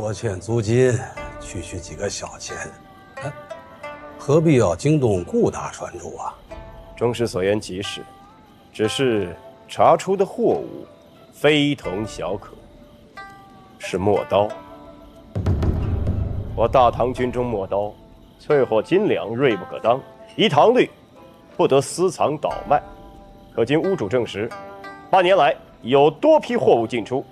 拖欠租金，区几个小钱，哎，何必要惊动顾大船主啊？中士所言极是，只是查出的货物非同小可，是墨刀。我大唐军中墨刀，淬火斤两，锐不可当，依唐律，不得私藏倒卖。可经屋主证实，8年来有多批货物进出，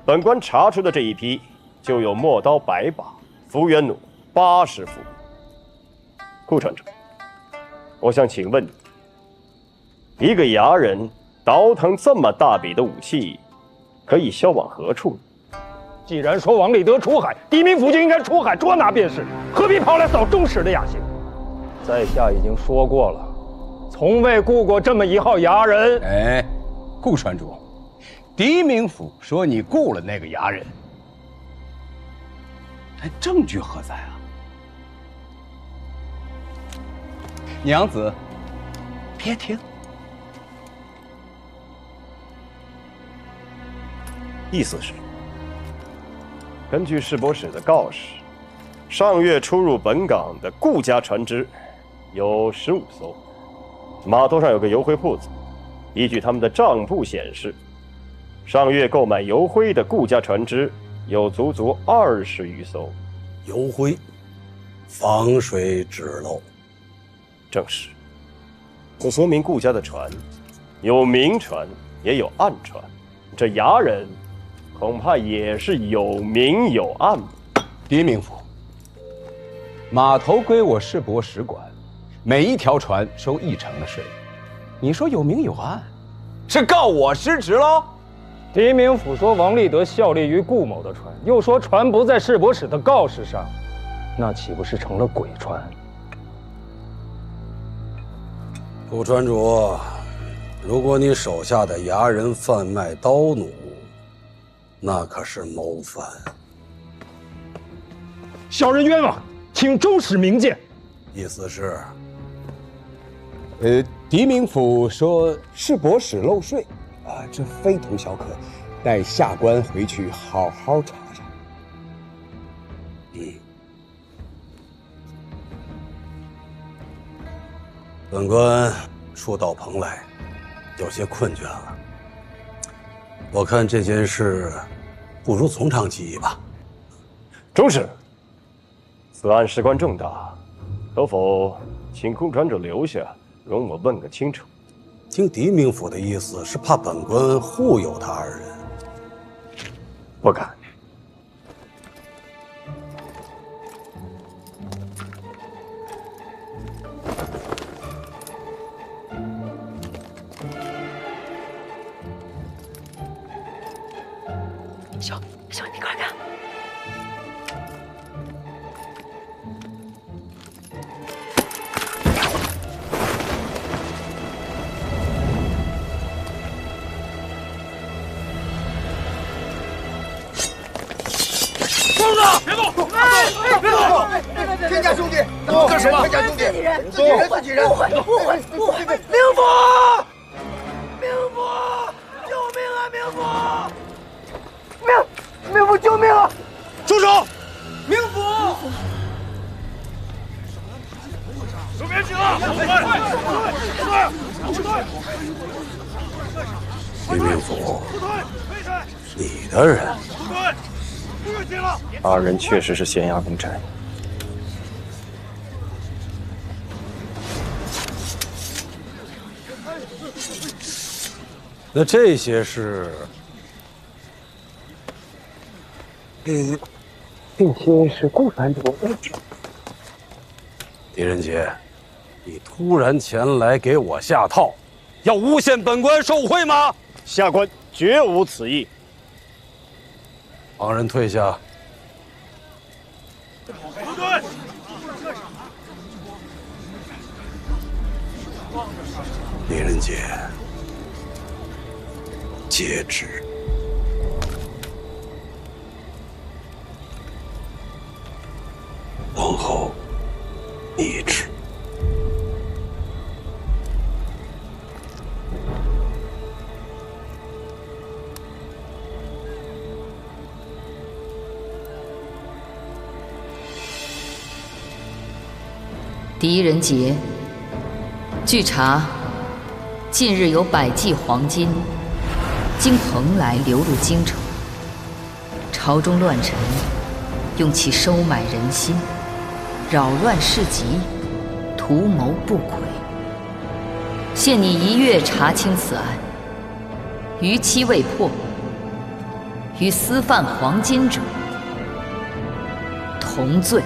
本官查出的这一批，就有墨刀100把，幅员弩80副。顾船长，我想请问你，一个牙人倒腾这么大笔的武器，可以销往何处呢？既然说王立德出海，狄明府就应该出海捉拿便是，何必跑来扫中使的雅兴？在下已经说过了，从未雇过这么一号牙人。哎，顾船主，狄明府说你雇了那个牙人，那证据何在啊？娘子，别听。意思是，根据市舶使的告示，上月出入本港的顾家船只有15艘，码头上有个油灰铺子，依据他们的账簿显示，上月购买油灰的顾家船只有足20余艘。油灰，防水止漏。正是，这说明顾家的船有明船也有暗船，这牙人恐怕也是有明有暗。狄明府，码头归我市舶使管，每一条船收1成的税。你说有明有暗，是告我失职喽？狄明府说王立德效力于顾某的船，又说船不在市舶使的告示上，那岂不是成了鬼船？顾船主，如果你手下的牙人贩卖刀弩，那可是谋反。小人冤枉，请中使明鉴。意思是，狄明府说市舶使漏税，啊，这非同小可，待下官回去好好查查。本官初到蓬莱，有些困倦了。我看这件事，不如从长计议吧。中使，此案事关重大，可否请顾船主留下，容我问个清楚？听狄明府的意思是怕本官护佑他2人。不敢。兄，你快看！疯子，别动！别动！天家兄弟，干什么？天家兄弟，自己人，误会！明府，救命啊！明府，救命啊！住手！明府，收边去了！狄明府，你的人。 2人确实是县衙公差。那这些是？这些是顾船主。狄仁杰，你突然前来给我下套，要诬陷本官受贿吗？下官绝无此意。 帮人退下。狄仁杰，接旨。往后一旨。狄仁杰，据查，近日有100骑黄金经蓬莱流入京城，朝中乱臣用其收买人心，扰乱市集，图谋不轨。限你1月查清此案，逾期未破，与私贩黄金者同罪。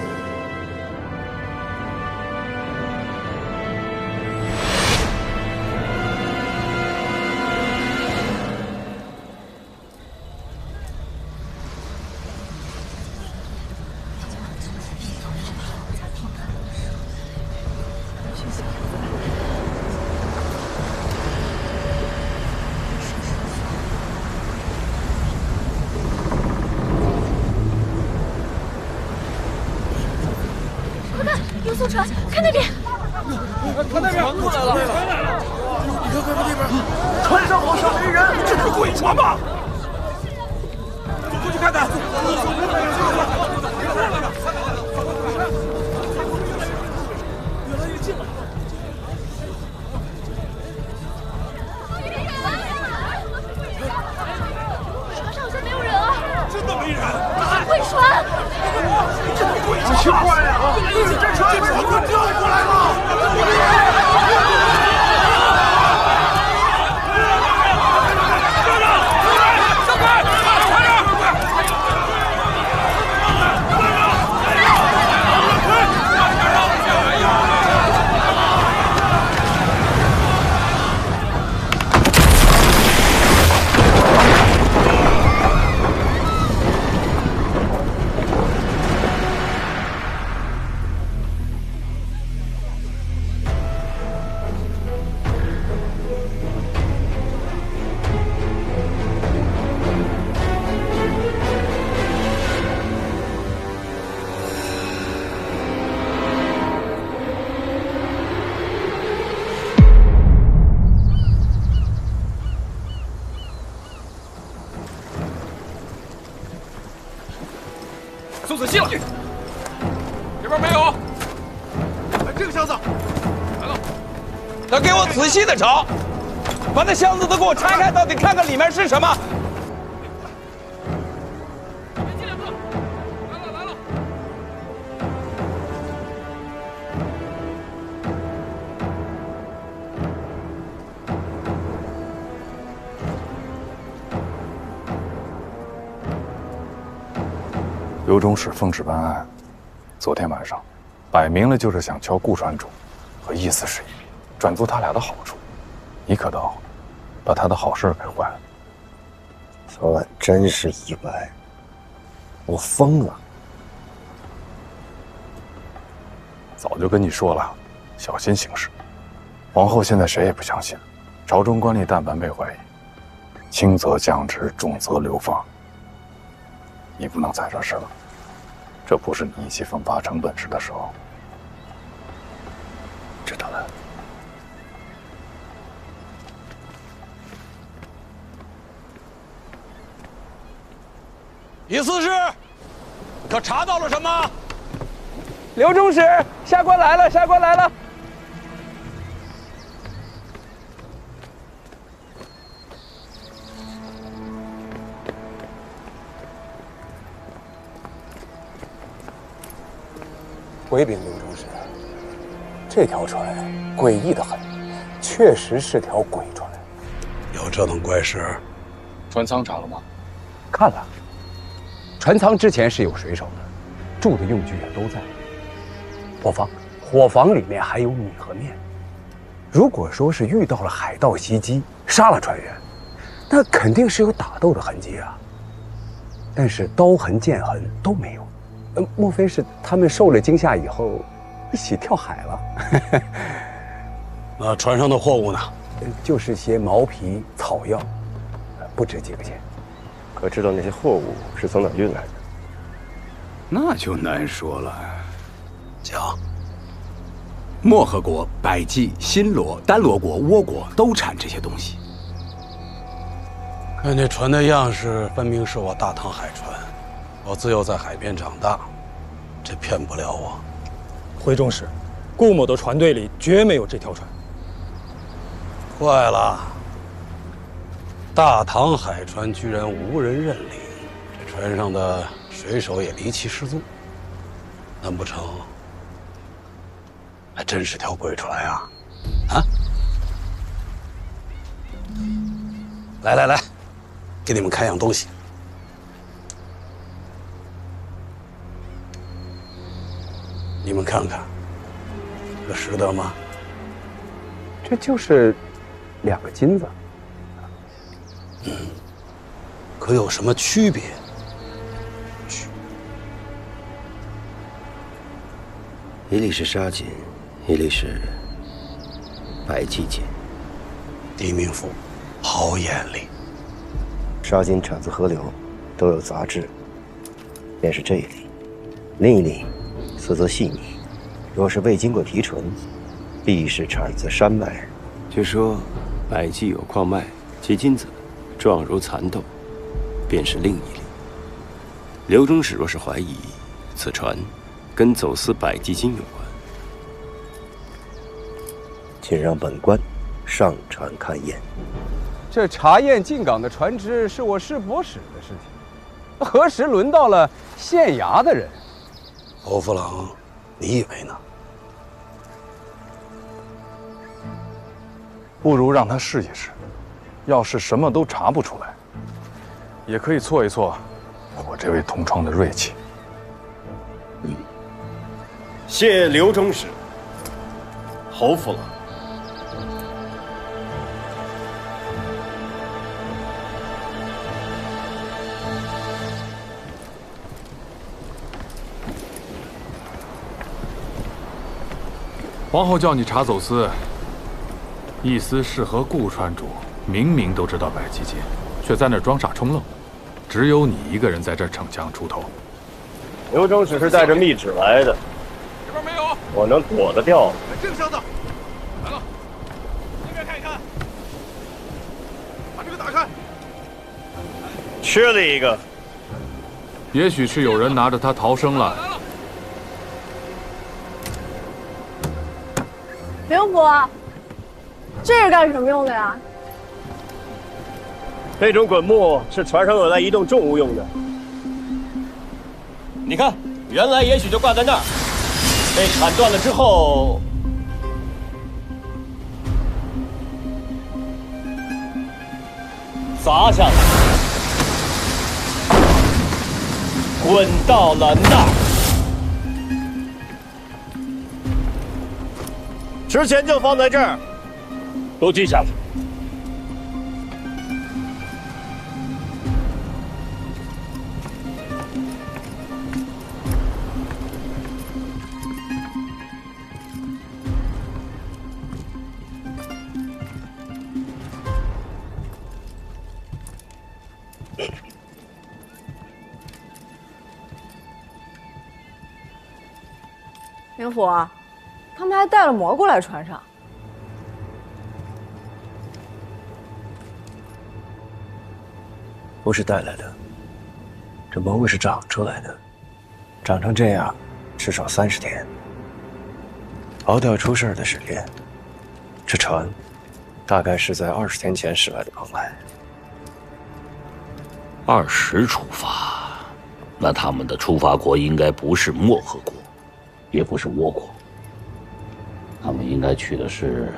有艘船，看那边，看那边过来了！你看那边，船上好像没人，这是鬼船吧？过去看看。越来越近了。船上好像没有人啊！真的没人？鬼船！这鬼船奇怪呀！这船快调过来了！送仔细了，这边没有。这个箱子来了，他给我仔细的找，把那箱子都给我拆开，到底看看里面是什么。别进2个，来了。刘中使奉旨办案，昨天晚上，摆明了就是想敲顾船主和义思使一笔，转做他俩的好处。你可倒好，把他的好事给坏了。昨晚真是意外，我疯了。早就跟你说了，小心行事。皇后现在谁也不相信，朝中官吏但凡被怀疑，轻则降职，重则流放。你不能再惹事了，这不是你一起分发成本时的时候。知道了。义思使，可查到了什么？刘中使，下官来了，下官来了。回禀刘中使，这条船诡异的很，确实是条鬼船。有这种怪事？船舱查了吗？看了，船舱之前是有水手的，住的用具也都在。伙房里面还有米和面。如果说是遇到了海盗袭击，杀了船员，那肯定是有打斗的痕迹啊。但是刀痕、剑痕都没有。莫非是他们受了惊吓以后，一起跳海了？那船上的货物呢？就是些毛皮、草药，不值几个钱。可知道那些货物是从哪运来的？那就难说了。讲。漠河国、百济、新罗、丹罗国、倭国都产这些东西。看这船的样式，分明是我大唐海船。我自幼在海边长大，这骗不了我。回中使，顾某的船队里绝没有这条船。怪了，大唐海船居然无人认领，这船上的水手也离奇失踪，难不成还真是条鬼船啊？啊！来来来，给你们看样东西。你们看看，这识得吗？这就是2个金子。可有什么区别？一粒是沙金，一粒是百济金。狄明府好眼力。沙金产自河流，都有杂质，便是这一粒；另一粒色泽细腻，若是未经过提纯，必是产自山脉。据说百济有矿脉，其金子状如蚕豆，便是另一粒。刘中使若是怀疑此船跟走私百济金有关，请让本官上船勘验。这查验进港的船只是我师伯使的事情，何时轮到了县衙的人？侯夫郎，你以为呢？不如让他试一试，要是什么都查不出来，也可以挫一挫我这位同窗的锐气。谢刘中使，侯夫郎。皇后叫你查走私，意思是和顾川主明明都知道百济金，却在那装傻充愣，只有你一个人在这儿逞强出头。刘中使是带着密旨来的，这边没有，我能躲得掉吗？这个箱子来了，那边看一看，把这个打开。缺了一个，也许是有人拿着它逃生了。灵甫，这是干什么用的呀？这种滚木是船上用来移动重物用的。你看，原来也许就挂在那儿，被砍断了之后，砸下来，滚到了那儿。之前就放在这儿，都记下来。灵甫，他们还带了蘑菇来船上。不是带来的，这蘑菇是长出来的，长成这样，至少30天。熬掉出事的时间，这船大概是在20天前驶来的蓬莱。20出发，那他们的出发国应该不是漠河国，也不是倭国，他们应该去的是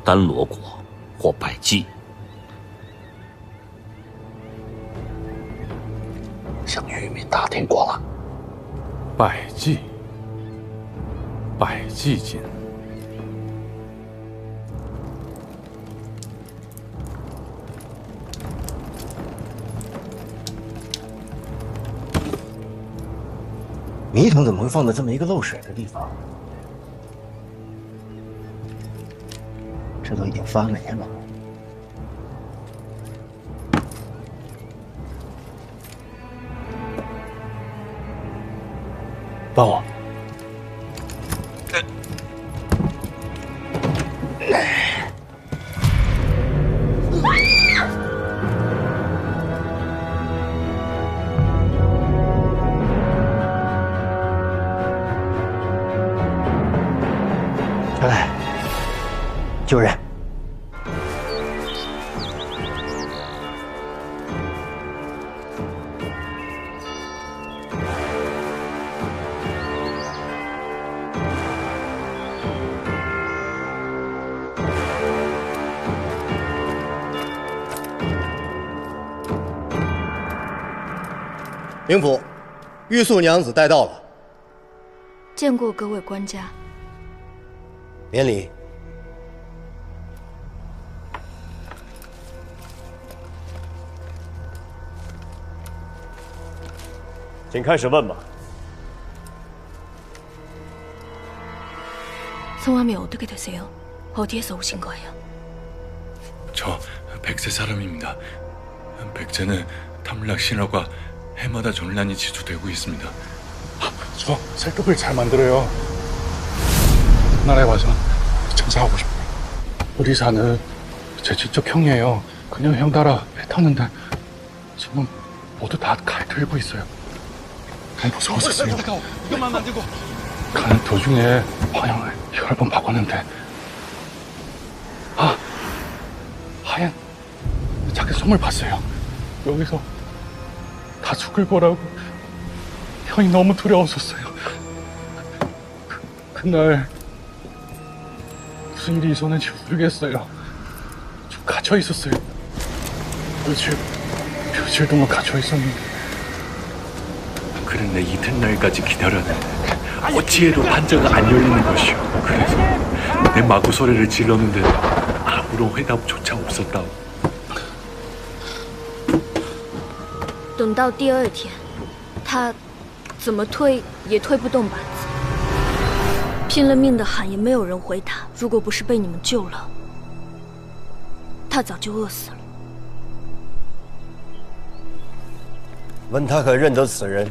丹罗国或百济。向渔民打听过了，百济金。米桶怎么会放在这么一个漏水的地方？这都已经发霉了。帮我。传来，救人。灵府，玉素娘子带到了。见过各位官家。免礼。请开始问吧。 성함이 어떻게 되세요? 어디에서 오신 거예요? 저 백제 사람입니다. 백제는 탐락 신화가 해마다 전란이 지수되고 있습니다. 저 쌀떡을 잘 만들어요. 나라에 와서 장사하고 싶어요. 의리사는 제 친척 형이에요. 그냥 형 따라 배 탔는데 지금 모두 다 칼 들고 있어요. 너무 무서웠었어요. 이것만 만들고 가는 도중에 방향을 여러 번 바꿨는데 하얀 작은 섬을 봤어요. 여기서 다 죽을 거라고 형이 너무 두려웠었어요. 그날 무슨 일이 있었는지 모르겠어요. 좀 갇혀 있었어요. 며칠 동안 갇혀 있었는데. 그런데 이튿날까지 기다렸는데 어찌해도 판자가 안 열리는 것이오. 그래서 내 마구 소리를 질렀는데 아무런 회답조차 없었다고. 等到第二天，他怎么推也推不动板子，拼了命的喊也没有人回他。如果不是被你们救了，他早就饿死了。问他可认得此人？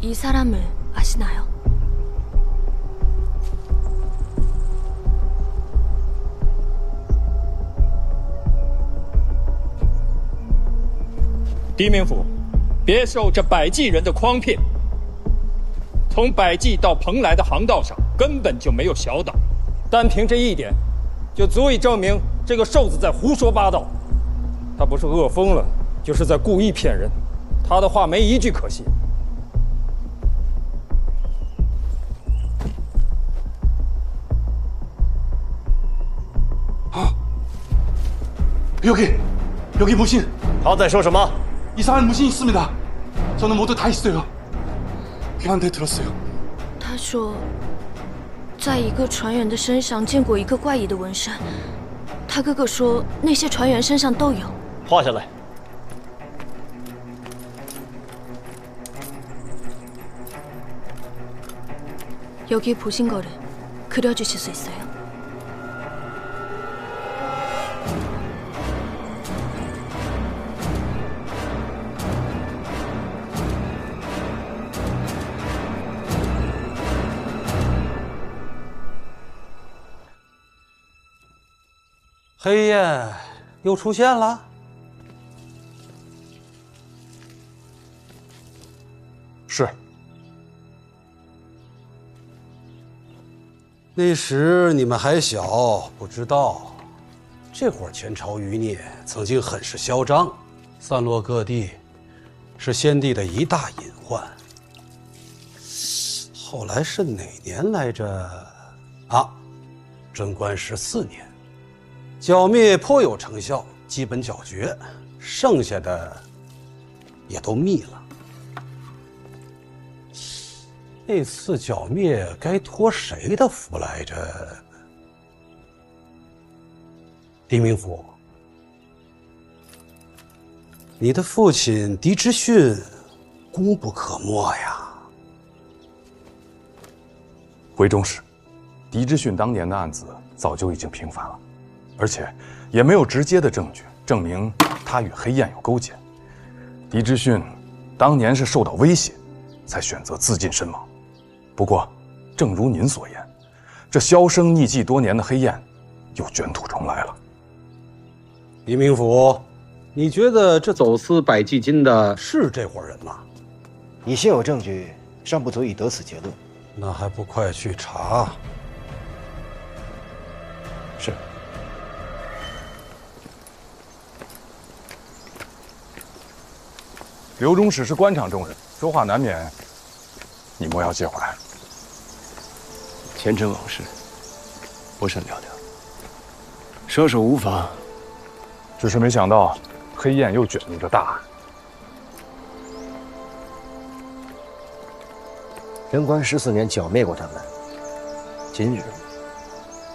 이 사람을 아시나요?狄明府，别受这百济人的诓骗。从百济到蓬莱的航道上根本就没有小岛，单凭这一点，就足以证明这个瘦子在胡说八道。他不是饿疯了，就是在故意骗人。他的话没一句可信。 여기 무신. 他在说什么？ 이상한 무신이 있습니다. 저는 모두 다 있어요. 걔한테 들었어요. 他说，在一个船员的身上见过一个怪异的纹身。他哥哥说，那些船员身上都有。画下来。 여기 보신 거를 그려주실 수 있어요?黑焰又出现了。是。那时你们还小，不知道，这会儿前朝余孽曾经很是嚣张，散落各地，是先帝的一大隐患。后来是哪年来着？啊，贞观14年。 剿灭颇有成效，基本剿绝，剩下的也都灭了。那次剿灭该托谁的福来着？狄明府，你的父亲狄之训功不可没呀。回中使，狄之训当年的案子早就已经平反了。 而且也没有直接的证据证明他与黑焰有勾结。狄之训当年是受到威胁，才选择自尽身亡。不过，正如您所言，这销声匿迹多年的黑焰又卷土重来了。狄明府，你觉得这走私百济金的是这伙人吗？以现有证据，尚不足以得此结论。那还不快去查？是。刘忠史是官场中人，说话难免你莫要介怀。前尘往事，不甚了了。射手无妨，只是没想到黑焰又卷入这大案。贞观14年剿灭过他们，今日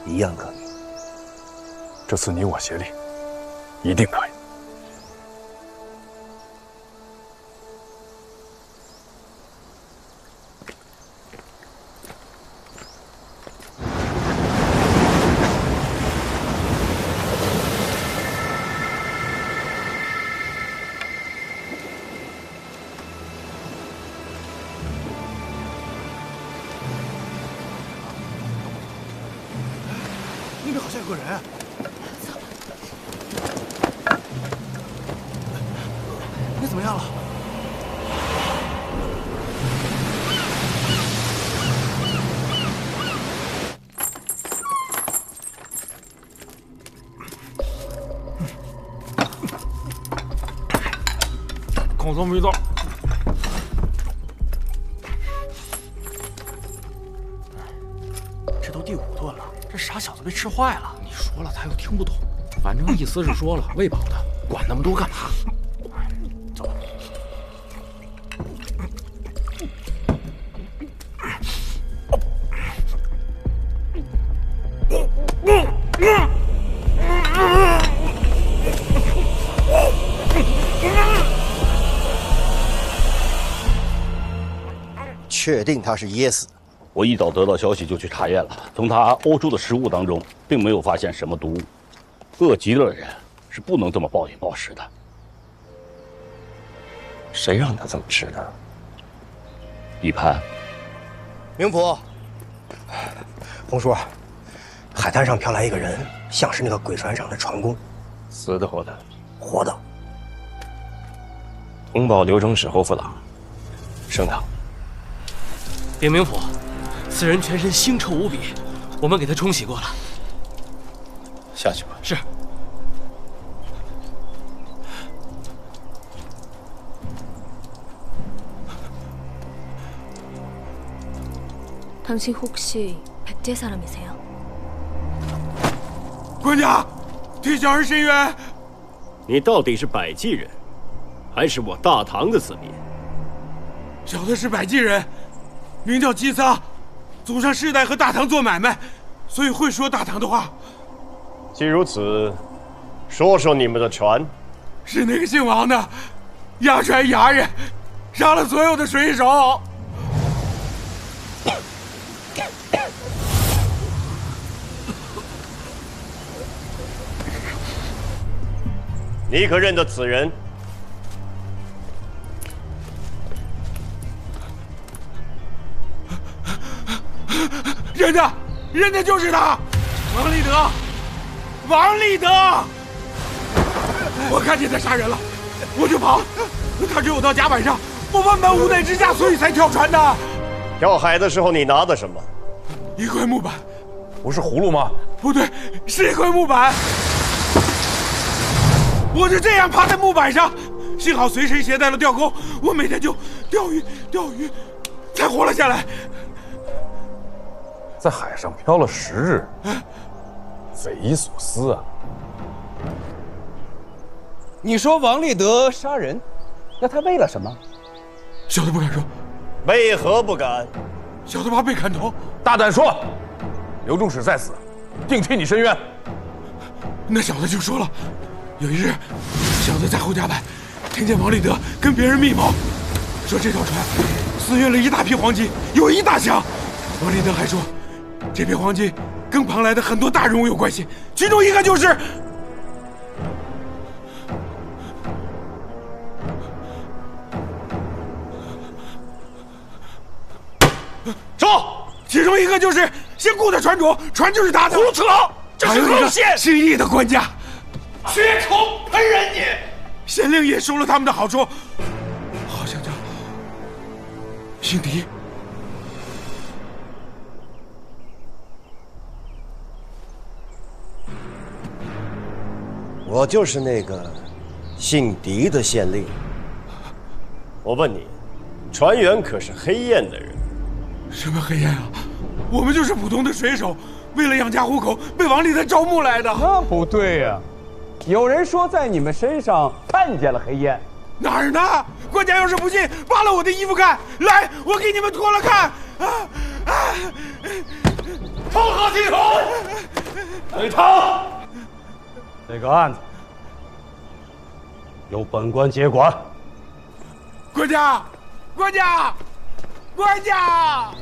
一样可以。这次你我协力，一定可以。那边好像有个人。你怎么样了？孔总没到。这都第5顿了，这傻小子被吃坏了。你说了，他又听不懂。反正意思是说了，喂饱他，管那么多干嘛？走。确定他是噎死的。我一早得到消息就去查验了，从他欧洲的食物当中并没有发现什么毒物。饿极了的人是不能这么暴饮暴食的。谁让他这么吃的？李攀，明府，红叔，海滩上飘来一个人，像是那个鬼船上的船工。死的活的？活的。通报刘忠史侯府郎，升堂。禀明府，此人全身腥臭无比，我们给他冲洗过了。下去吧。是。당신 혹시 백제 사람이세요? 官家，替小儿伸冤。你到底是百济人，还是我大唐的子民？小的是百济人，名叫姬撒，祖上世代和大唐做买卖，所以会说大唐的话。既如此，说说你们的船。是那个姓王的，压船牙人，杀了所有的水手。你可认得此人？认的就是他，王立德，王立德。我看见他杀人了，我就跑。他追我到甲板上，我万般无奈之下，所以才跳船的。跳海的时候你拿的什么？一块木板。不是葫芦吗？不对，是一块木板。我就这样趴在木板上，幸好随身携带了钓钩，我每天就钓鱼，才活了下来。在海上漂了10日，匪夷所思啊！你说王立德杀人，那他为了什么？小的不敢说。为何不敢？小的怕被砍头。大胆说！刘忠史在此，定替你伸冤。那小的就说了，有一日，小的在后甲板，听见王立德跟别人密谋，说这条船私运了一大批黄金，有1大箱。王立德还说，这批黄金跟庞来的很多大人物有关系，其中一个就是说，其中一个就是先雇的船主，船就是他的。胡扯！这是诬陷！姓易的官家，血口喷人你！县令也收了他们的好处，好像叫辛迪。我就是那个姓狄的县令。我问你，船员可是黑燕的人？什么黑燕啊？我们就是普通的水手，为了养家糊口被王立德招募来的。那不对呀，有人说在你们身上看见了黑燕。哪儿呢？官家要是不信，扒了我的衣服看。来，我给你们脱了看。成何体统？雷堂，这个案子由本官接管。官家，官家，官家！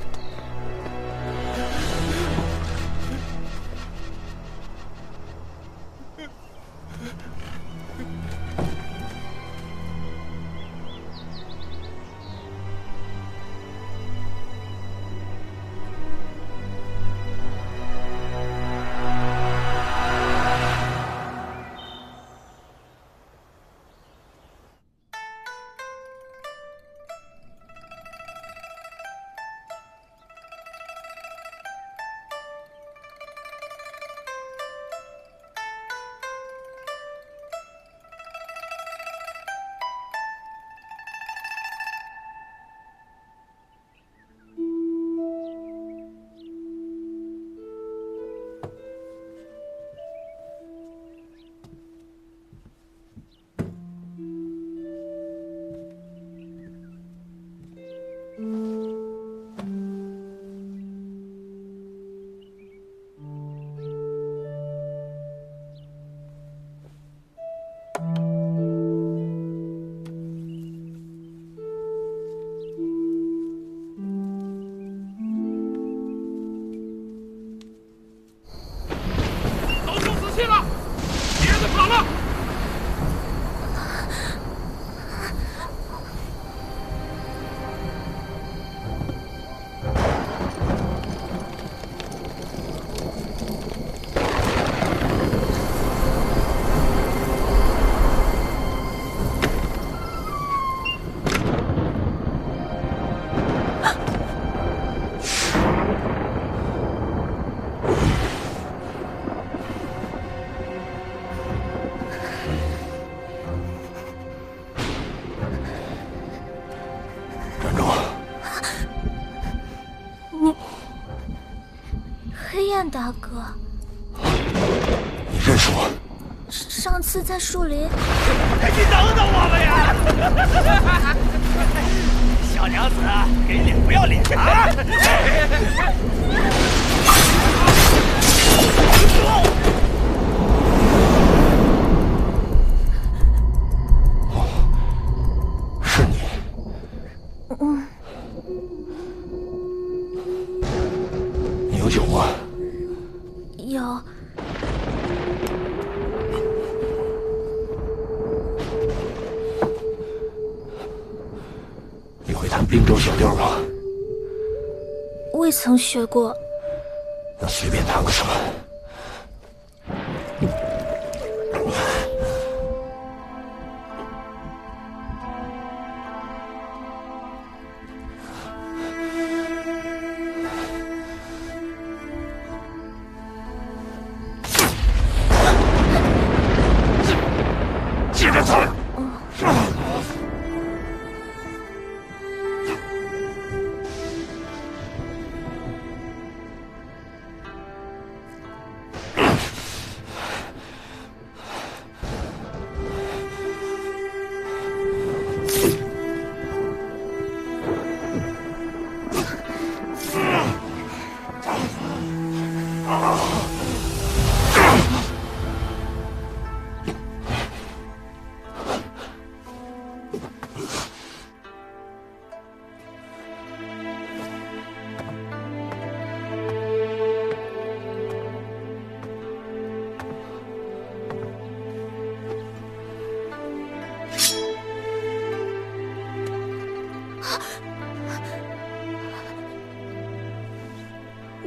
大哥，你认识我？上次在树林。你等等我们呀！小娘子，给脸不要脸啊！是你。你有酒吗？有。你会弹滨州小调吗？未曾学过。那随便弹个什么。接着弹。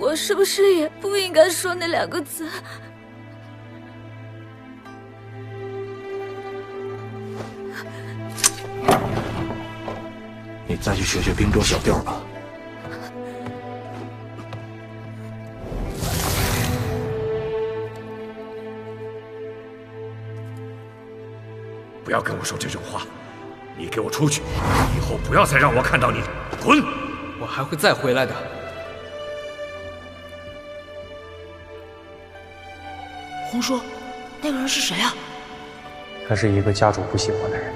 我是不是也不应该说那2个字？你再去学学滨州小调吧。不要跟我说这种话！你给我出去！以后不要再让我看到你！滚！我还会再回来的。红叔，那个人是谁啊？他是一个家主不喜欢的人。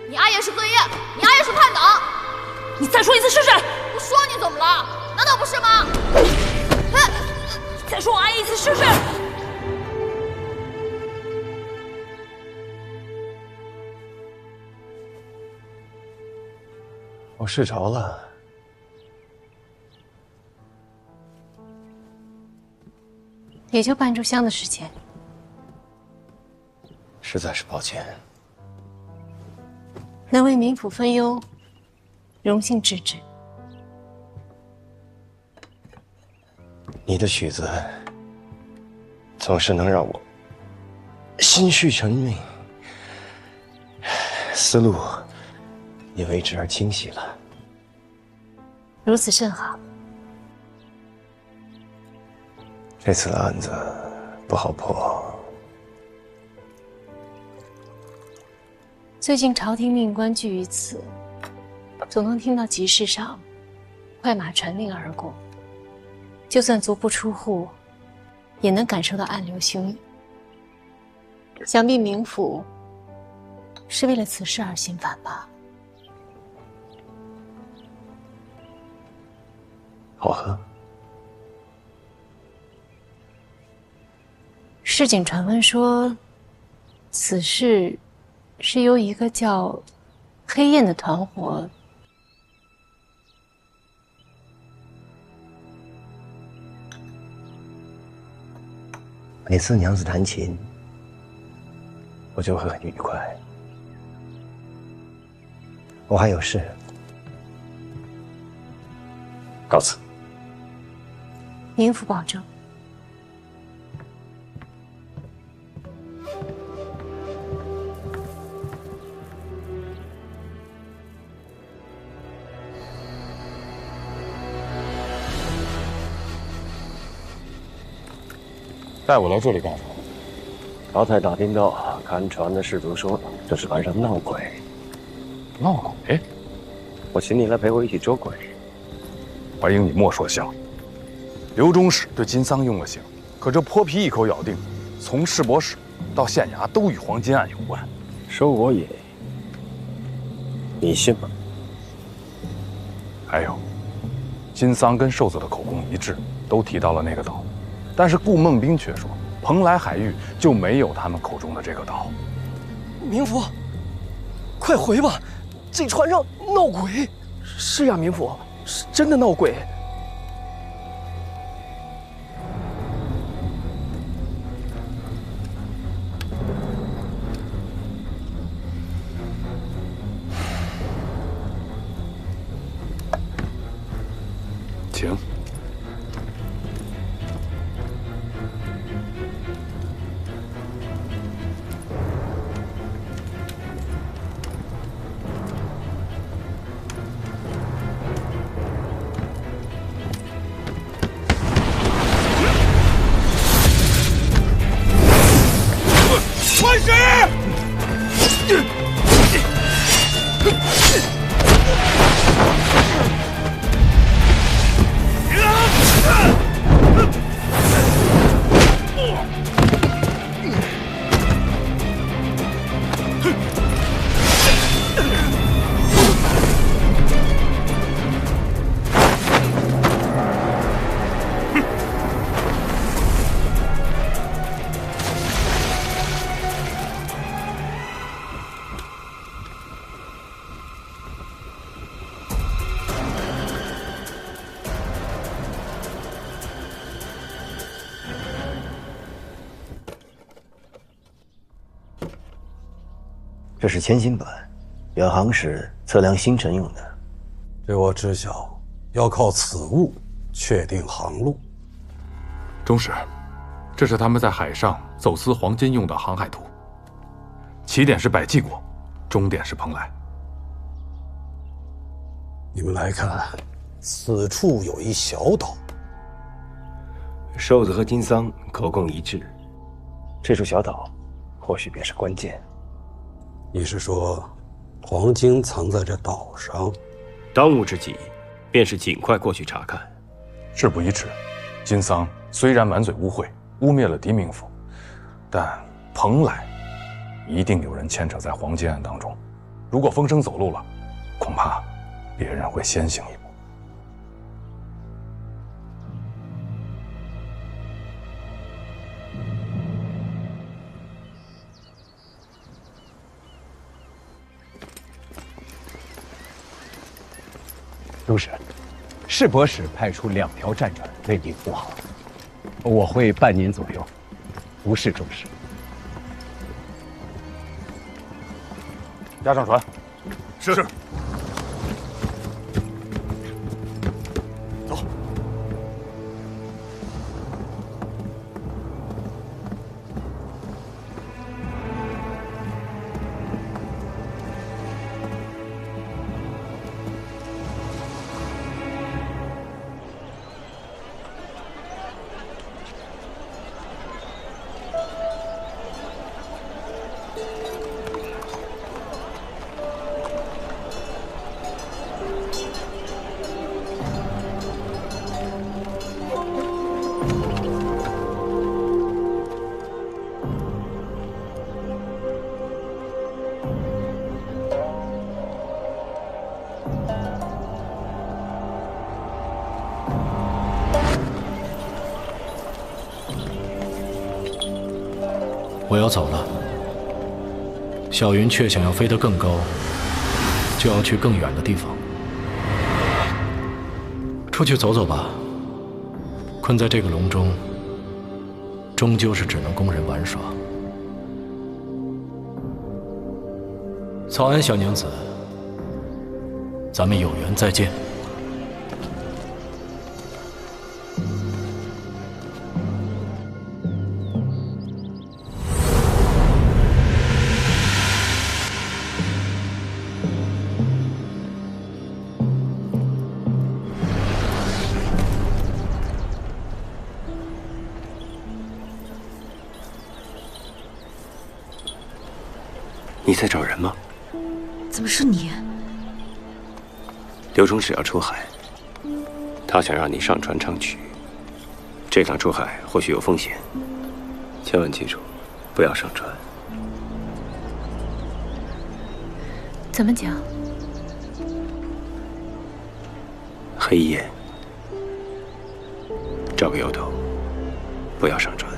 你阿爷是黑夜，你阿爷是叛党。你再说一次试试！我说你怎么了？难道不是吗？再说我阿爷一次试试！我睡着了。也就半炷香的时间。实在是抱歉。能为冥府分忧，荣幸之至。你的曲子总是能让我心绪沉静，思路也为之而清晰了。如此甚好。这次的案子不好破。最近朝廷命官聚于此，总能听到集市上快马传令而过，就算足不出户，也能感受到暗流汹涌。想必冥府是为了此事而心烦吧？好喝。市井传闻说，此事是由一个叫黑燕的团伙。每次娘子弹琴，我就会很愉快。我还有事，告辞。冥府保重。带我来这里干什么？刚才打听到，看船的士卒说，这是船上闹鬼。闹鬼？我请你来陪我一起捉鬼。怀英，你莫说笑。刘中使对金桑用了刑，可这泼皮一口咬定，从市舶使到县衙都与黄金案有关。说我也，你信吗？还有，金桑跟瘦子的口供一致，都提到了那个岛。但是顾孟斌却说，蓬莱海域就没有他们口中的这个岛。冥府，快回吧！这船上闹鬼。是呀，冥府，是真的闹鬼。请。快使！这是千金本，远航时测量星辰用的。据我知晓，要靠此物确定航路。中使，这是他们在海上走私黄金用的航海图，起点是百济国，终点是蓬莱。你们来看，此处有一小岛。瘦子和金桑口供一致，这处小岛或许便是关键。你是说，黄金藏在这岛上？当务之急，便是尽快过去查看。事不宜迟，金桑虽然满嘴污秽，污蔑了狄明府，但蓬莱一定有人牵扯在黄金案当中。如果风声走漏了，恐怕别人会先行一步。都使，世伯使派出2条战船为您护航，我会半年左右，不是重视。押上船。是。走。我要走了。小云却想要飞得更高，就要去更远的地方。出去走走吧。困在这个笼中，终究是只能供人玩耍。早安，小娘子。咱们有缘再见。你在找人吗？怎么是你？刘忠使要出海，他想让你上船唱曲。这趟出海或许有风险，千万记住，不要上船。怎么讲？黑夜，找个由头，不要上船，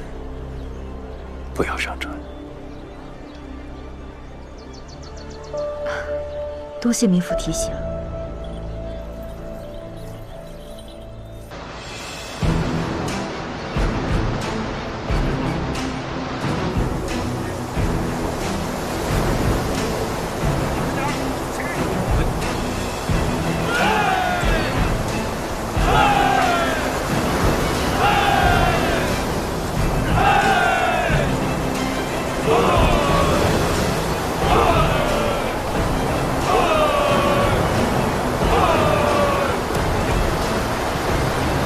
不要上船。多谢民府提醒。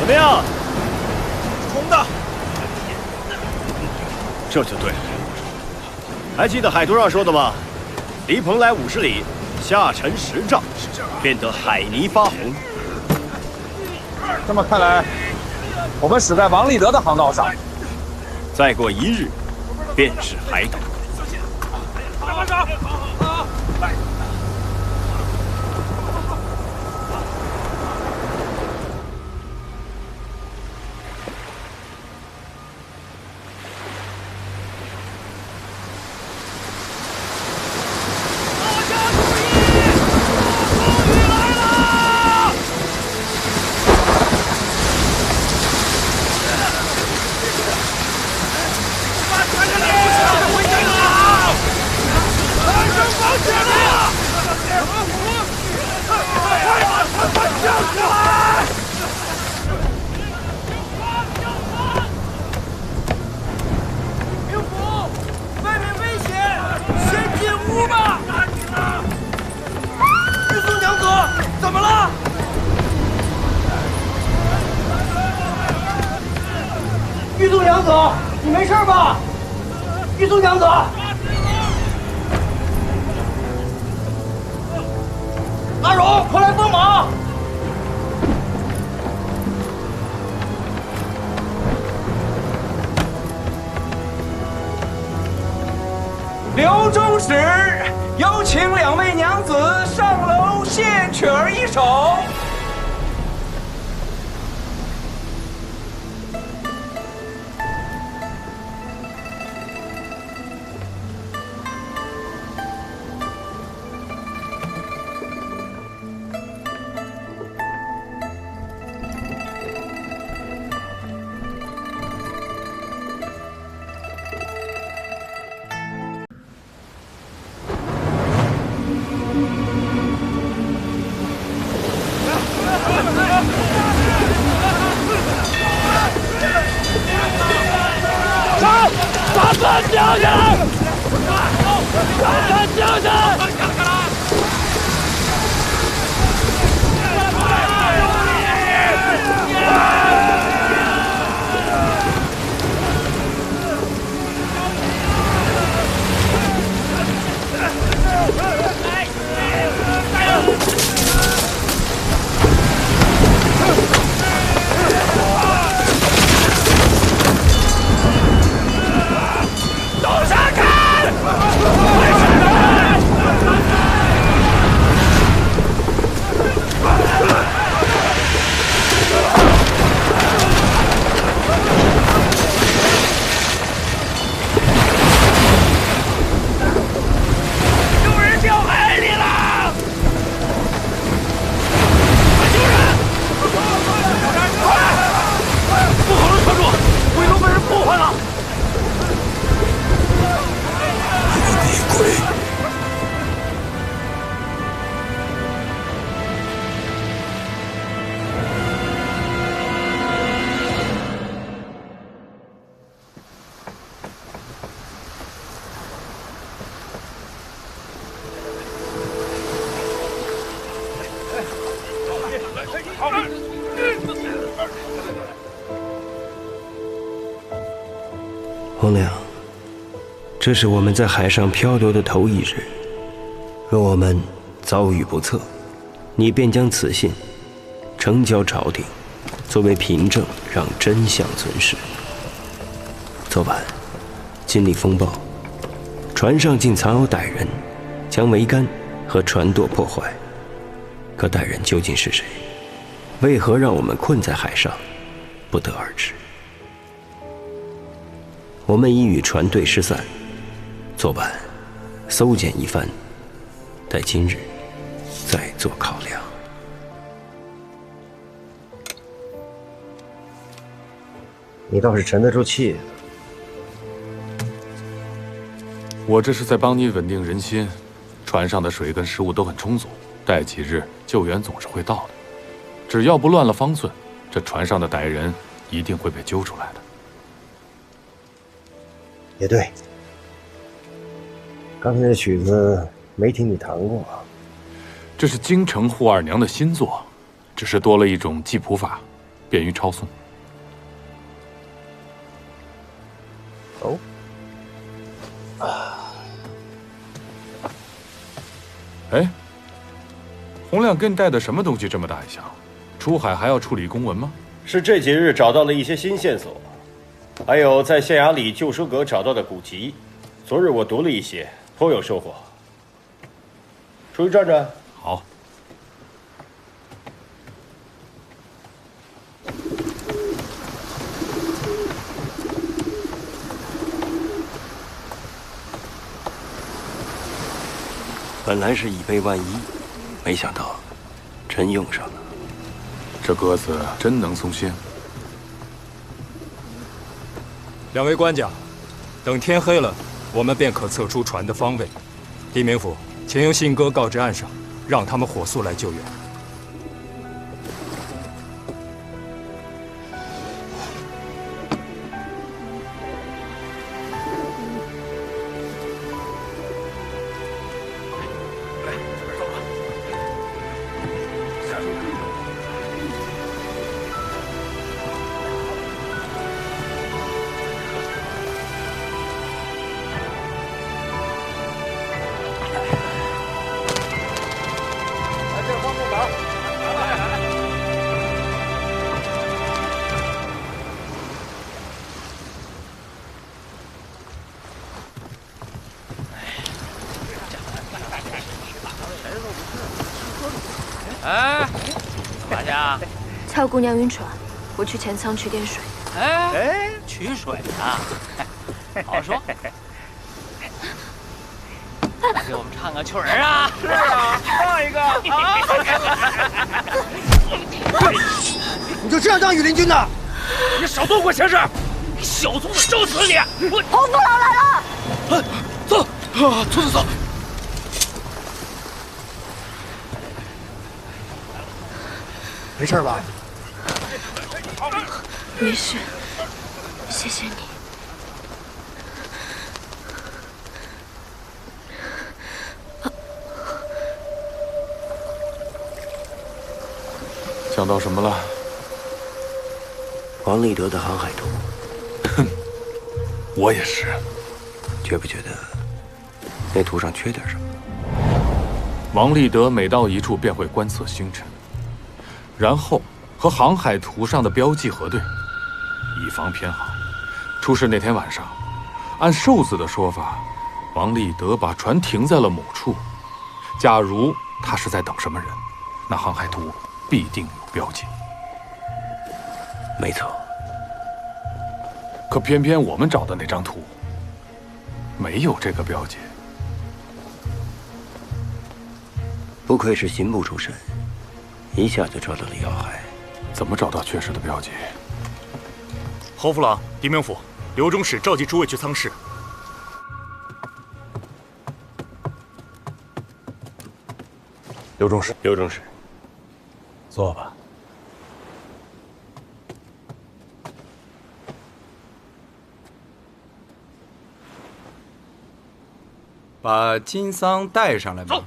怎么样？红的。这就对了。还记得海图上说的吗？离蓬莱50里，下沉10丈，便得海泥发红。这么看来，我们驶在王立德的航道上。再过1日，便是海岛。马上！来。大声娘子，你没事吧？玉素娘子，阿荣，快来帮忙！刘中使，有请2位娘子上楼献曲儿一首。红亮，这是我们在海上漂流的头一日。若我们遭遇不测，你便将此信呈交朝廷，作为凭证，让真相存世。昨晚金利风暴，船上竟藏有歹人，将桅杆和船舵破坏。可歹人究竟是谁？为何让我们困在海上，不得而知。我们已与船队失散，昨晚搜检一番，待今日再做考量。你倒是沉得住气。我这是在帮你稳定人心，船上的水跟食物都很充足，待几日救援总是会到的。只要不乱了方寸，这船上的歹人一定会被揪出来的。也对，刚才那曲子没听你弹过。这是京城扈二娘的新作，只是多了一种记谱法，便于抄诵。哦，哎，洪亮跟你带的什么东西这么大一箱？出海还要处理公文吗？是这几日找到了一些新线索。还有在县衙里旧书阁找到的古籍，昨日我读了一些，颇有收获。出去转转。好。本来是以备万一，没想到真用上了。这鸽子真能松仙。2位官家，等天黑了，我们便可测出船的方位。狄明府，请用信鸽告知岸上，让他们火速来救援。嘛去？蔡姑娘晕船，我去前舱取点水。哎，取水啊！好说。给我们唱个曲儿啊！是啊，唱一个啊！你就这样当羽林军的？你少多管闲事！你小兔子收死你！我洪父老来了！走，啊，走。没事吧？没事，谢谢你。想到什么了？王立德的航海图。哼，我也是。觉不觉得那图上缺点什么？王立德每到一处便会观测星辰，然后和航海图上的标记核对，以防偏航。出事那天晚上，按瘦子的说法，王立德把船停在了某处。假如他是在等什么人，那航海图必定有标记。没错。可偏偏我们找的那张图没有这个标记。不愧是刑部出身，一下就抓到了要害。怎么找到缺失的标记？侯府郎、狄明府、刘中使召集诸位去舱室。刘中使，刘中使，坐吧。把金桑带上来吧。走。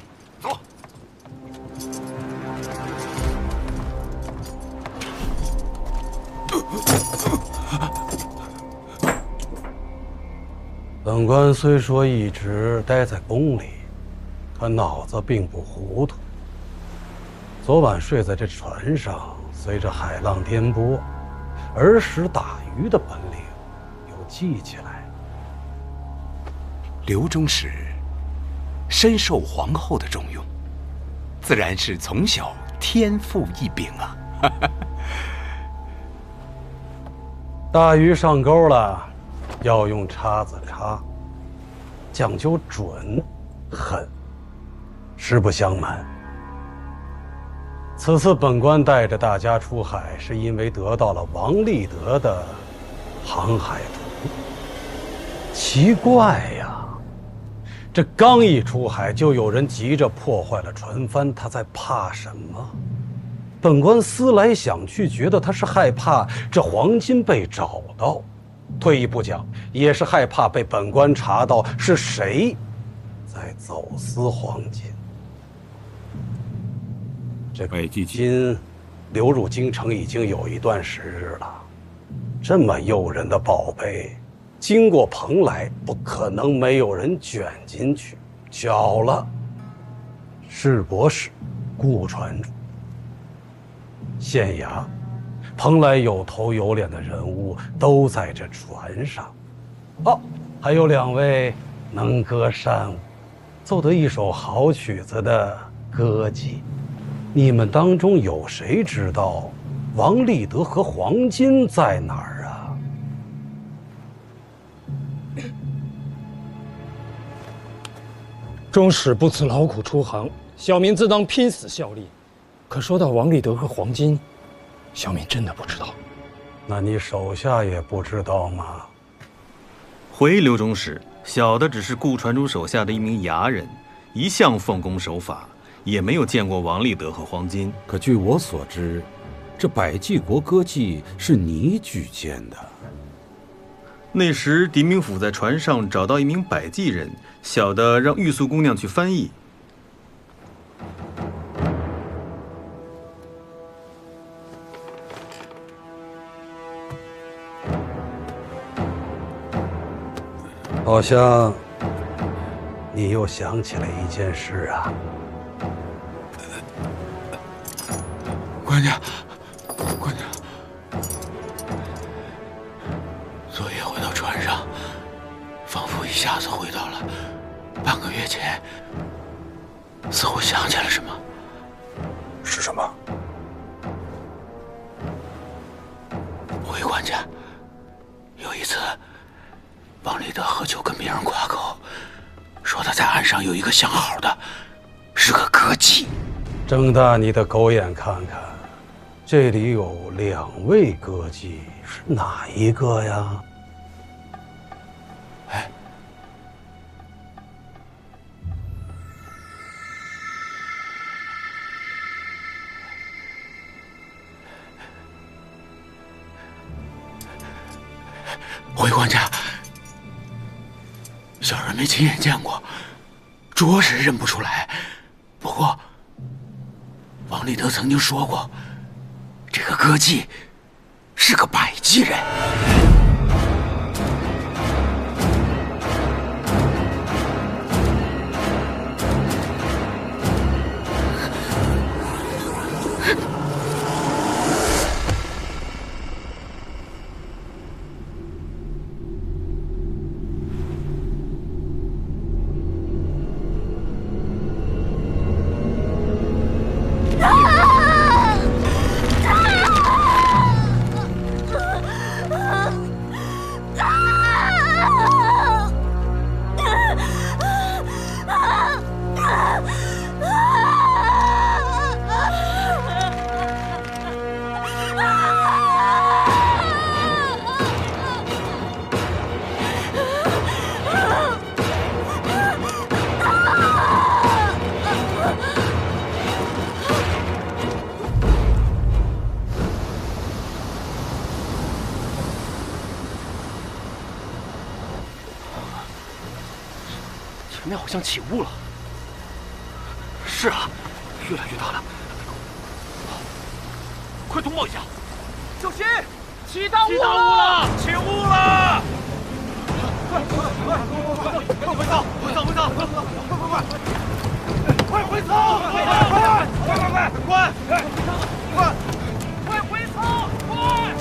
本官虽说一直待在宫里，可脑子并不糊涂。昨晚睡在这船上，随着海浪颠簸，儿时打鱼的本领又记起来。刘中使深受皇后的重用，自然是从小天赋异禀啊。大鱼上钩了，要用叉子插，讲究准、狠。实不相瞒，此次本官带着大家出海，是因为得到了王立德的航海图。奇怪呀，这刚一出海，就有人急着破坏了船帆，他在怕什么？本官思来想去，觉得他是害怕这黄金被找到，退一步讲，也是害怕被本官查到是谁在走私黄金。这个金流入京城已经有一段时日了，这么诱人的宝贝，经过蓬莱，不可能没有人卷进去。巧了，市舶使、顾船主、县衙、蓬莱有头有脸的人物都在这船上。哦，还有2位能歌善舞、奏得一手好曲子的歌妓。你们当中有谁知道王立德和黄金在哪儿啊？中使不辞劳苦出航，小民自当拼死效力。可说到王立德和黄金，小民真的不知道。那你手下也不知道吗？回刘中使，小的只是顾船主手下的一名衙人，一向奉公守法，也没有见过王立德和黄金。可据我所知，这百济国歌妓是你举荐的。那时狄明府在船上找到一名百济人，小的让玉素姑娘去翻译。好像你又想起了一件事啊。官家，昨夜回到船上，仿佛一下子回到了半个月前，似乎想起了什么。是什么？家，有一次，王立德喝酒跟别人夸口，说他在岸上有一个相好的，是个歌妓。睁大你的狗眼看看，这里有2位歌妓，是哪一个呀？哎，回官家，小人没亲眼见过，着实认不出来。不过，王立德曾经说过，这个歌妓是个百济人。前面好像起雾了。是啊，越来越大了。快通报一下！小心，起大雾了！起雾了！快回舱！回舱！回舱！快回舱！快回舱！快！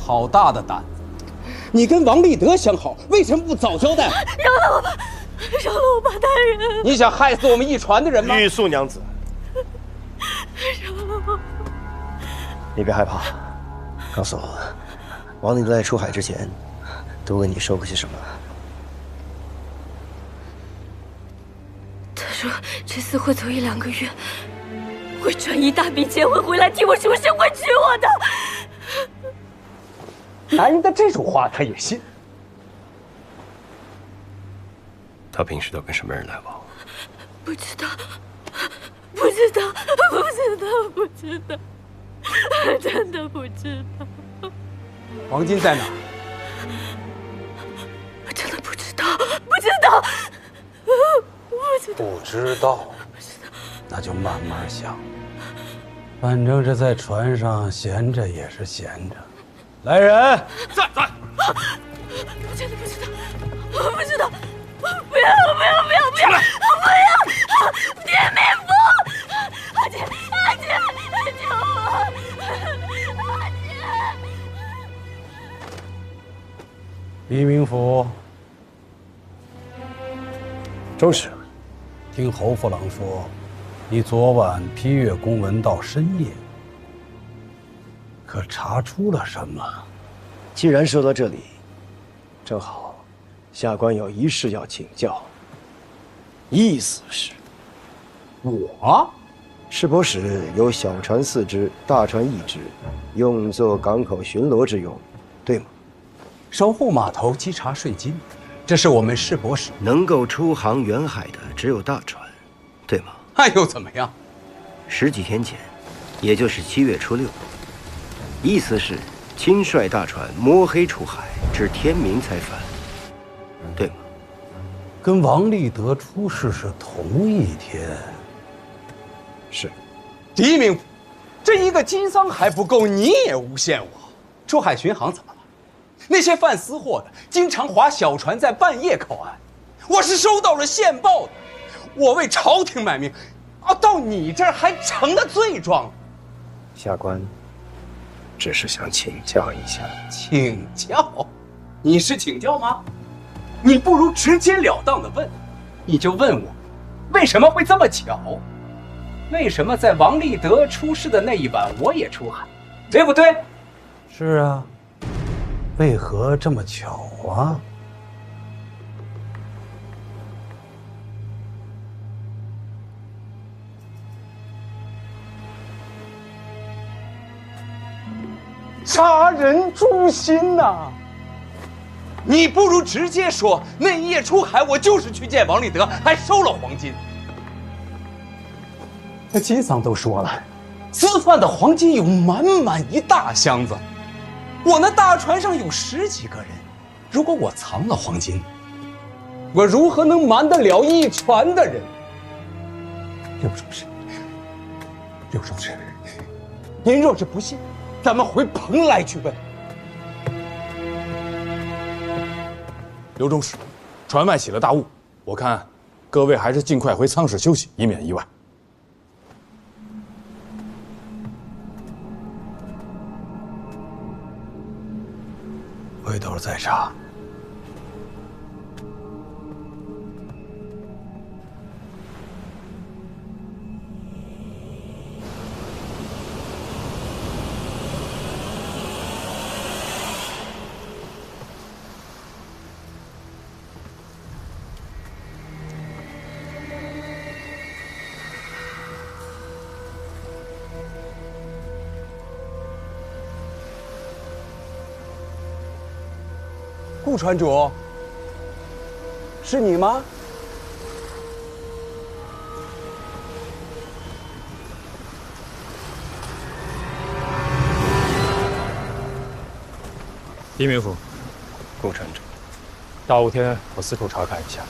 好大的胆子！你跟王立德相好，为什么不早交代？饶了我吧，饶了我吧，大人！你想害死我们一船的人吗？玉素娘子，饶了我！你别害怕，告诉我，王立德在出海之前，都跟你说过些什么？他说这次会走1-2个月，会赚一大笔钱，会回来替我赎身，会娶我的。男人的这种话他也信？他平时都跟什么人来往？不知道，不知道，不知道，不知道，真的不知道。黄金在哪？我真的不知道，不知道，不知道。不知道，那就慢慢想。反正这在船上闲着也是闲着。来人，在。我真的不知道，我不知道，不要，不要，铁面夫，阿姐，救我，阿姐。黎明府，周使，听侯副郎说，你昨晚批阅公文到深夜。可查出了什么？既然说到这里，正好，下官有一事要请教。意思是，我市舶使有小船4只，大船1只，用作港口巡逻之用，对吗？守护码头、稽查税金，这是我们市舶使能够出航远海的只有大船，对吗？那又怎么样？10几天前，也就是7月初6。意思是，亲率大船摸黑出海，至天明才返，对吗？跟王立德出事是同一天。是。黎明，这一个金桑还不够，你也诬陷我。出海巡航怎么了？那些贩私货的经常划小船在半夜靠岸，我是收到了线报的。我为朝廷卖命，到你这儿还成了罪状。下官只是想请教一下。请教？你是请教吗？你不如直截了当的问，你就问我，为什么会这么巧？为什么在王立德出事的那一晚我也出海，对不对？是啊，为何这么巧啊？杀人诛心呐！你不如直接说，那一夜出海，我就是去见王立德，还收了黄金。那金桑都说了，私贩的黄金有满满一大箱子，我那大船上有10几个人，如果我藏了黄金，我如何能瞒得了一船的人？刘中士，刘中士，您若是不信，咱们回蓬莱去问。刘中士，船外起了大雾，我看各位还是尽快回舱室休息，以免意外。回头再查。顾船主，是你吗？黎明府，顾船主，大雾天我四处查看一下。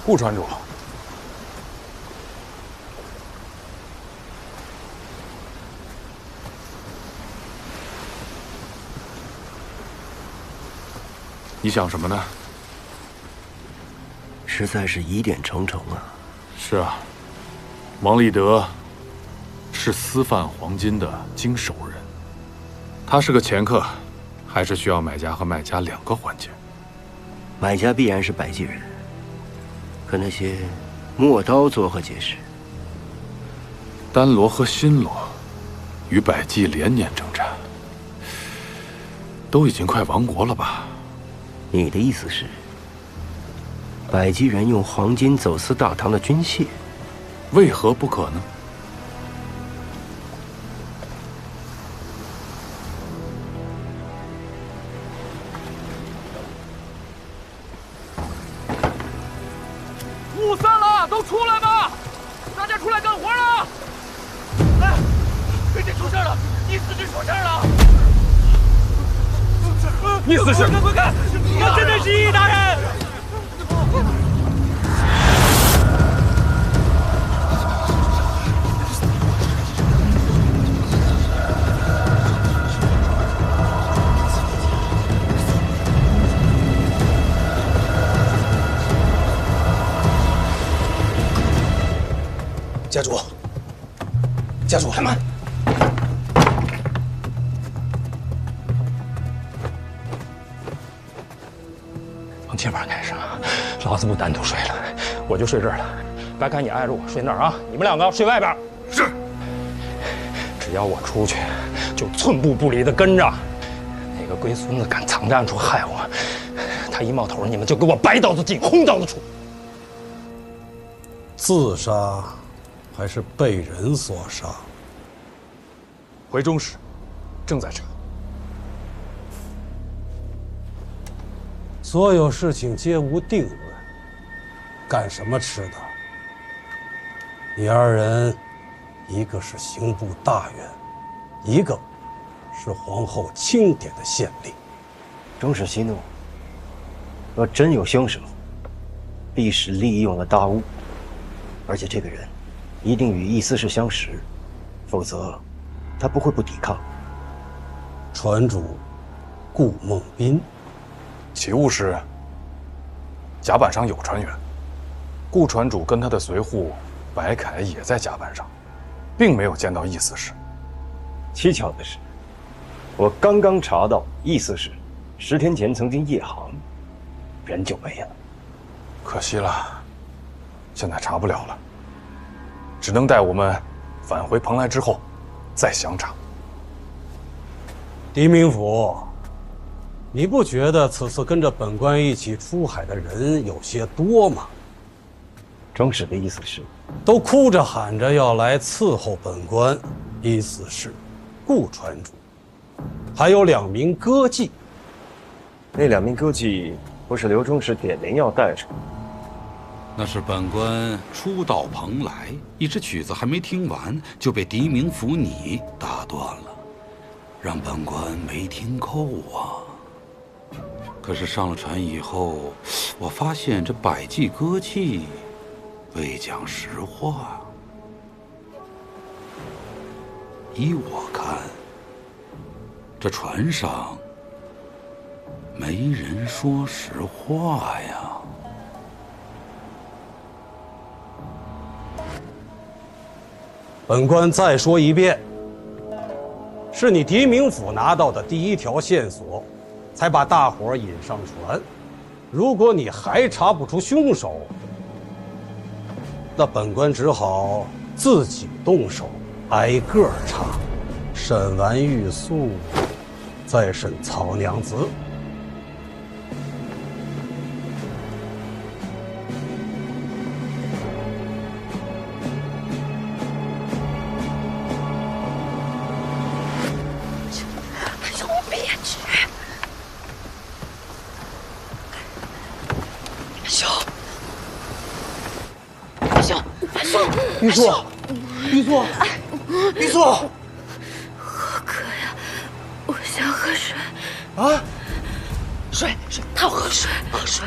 顾船主，你想什么呢？实在是疑点重重啊。是啊，王立德是私贩黄金的经手人，他是个掮客，还是需要买家和卖家2个环节。买家必然是百济人，可那些陌刀作何解释？丹罗和新罗与百济连年征战，都已经快亡国了吧？你的意思是，百济人用黄金走私大唐的军械？为何不可呢？雾散了，都出来吧！大家出来干活了！来，飞机出事了，你死士出事了！你死士，快看，那真的是易大人！家主，家主，开门！从今晚开始啊，老子不单独睡了，我就睡这儿了。白开，你挨着我睡那儿啊，你们2个睡外边。是。只要我出去，就寸步不离的跟着。那个龟孙子敢藏在暗处害我，他一冒头，你们就给我白刀子进，红刀子出。自杀，还是被人所杀？回中室，正在查。所有事情皆无定论，干什么吃的？你2人，一个是刑部大员，一个是皇后钦点的县令。中士息怒。若真有凶手，必是利用了大雾，而且这个人一定与易思氏相识，否则他不会不抵抗。船主顾梦斌。起雾时，甲板上有船员，顾船主跟他的随护白凯也在甲板上，并没有见到意思使。蹊跷的是，我刚刚查到意思使10天前曾经夜航，人就没了。可惜了，现在查不了了，只能待我们返回蓬莱之后再详查。狄明府，你不觉得此次跟着本官一起出海的人有些多吗？中使的意思是，都哭着喊着要来伺候本官，意思是顾船主，还有2名歌妓。那2名歌妓不是刘中使点名要带着？那是本官初到蓬莱，一支曲子还没听完，就被狄明府你打断了，让本官没听够啊。可是上了船以后，我发现这百济歌妓未讲实话。依我看，这船上没人说实话呀。本官再说一遍，是你狄明府拿到的第1条线索，才把大伙引上船。如果你还查不出凶手，那本官只好自己动手，挨个查，审完玉素，再审曹娘子。玉素，玉素，玉素，好渴呀，我想喝水。啊，水，他喝水，喝水，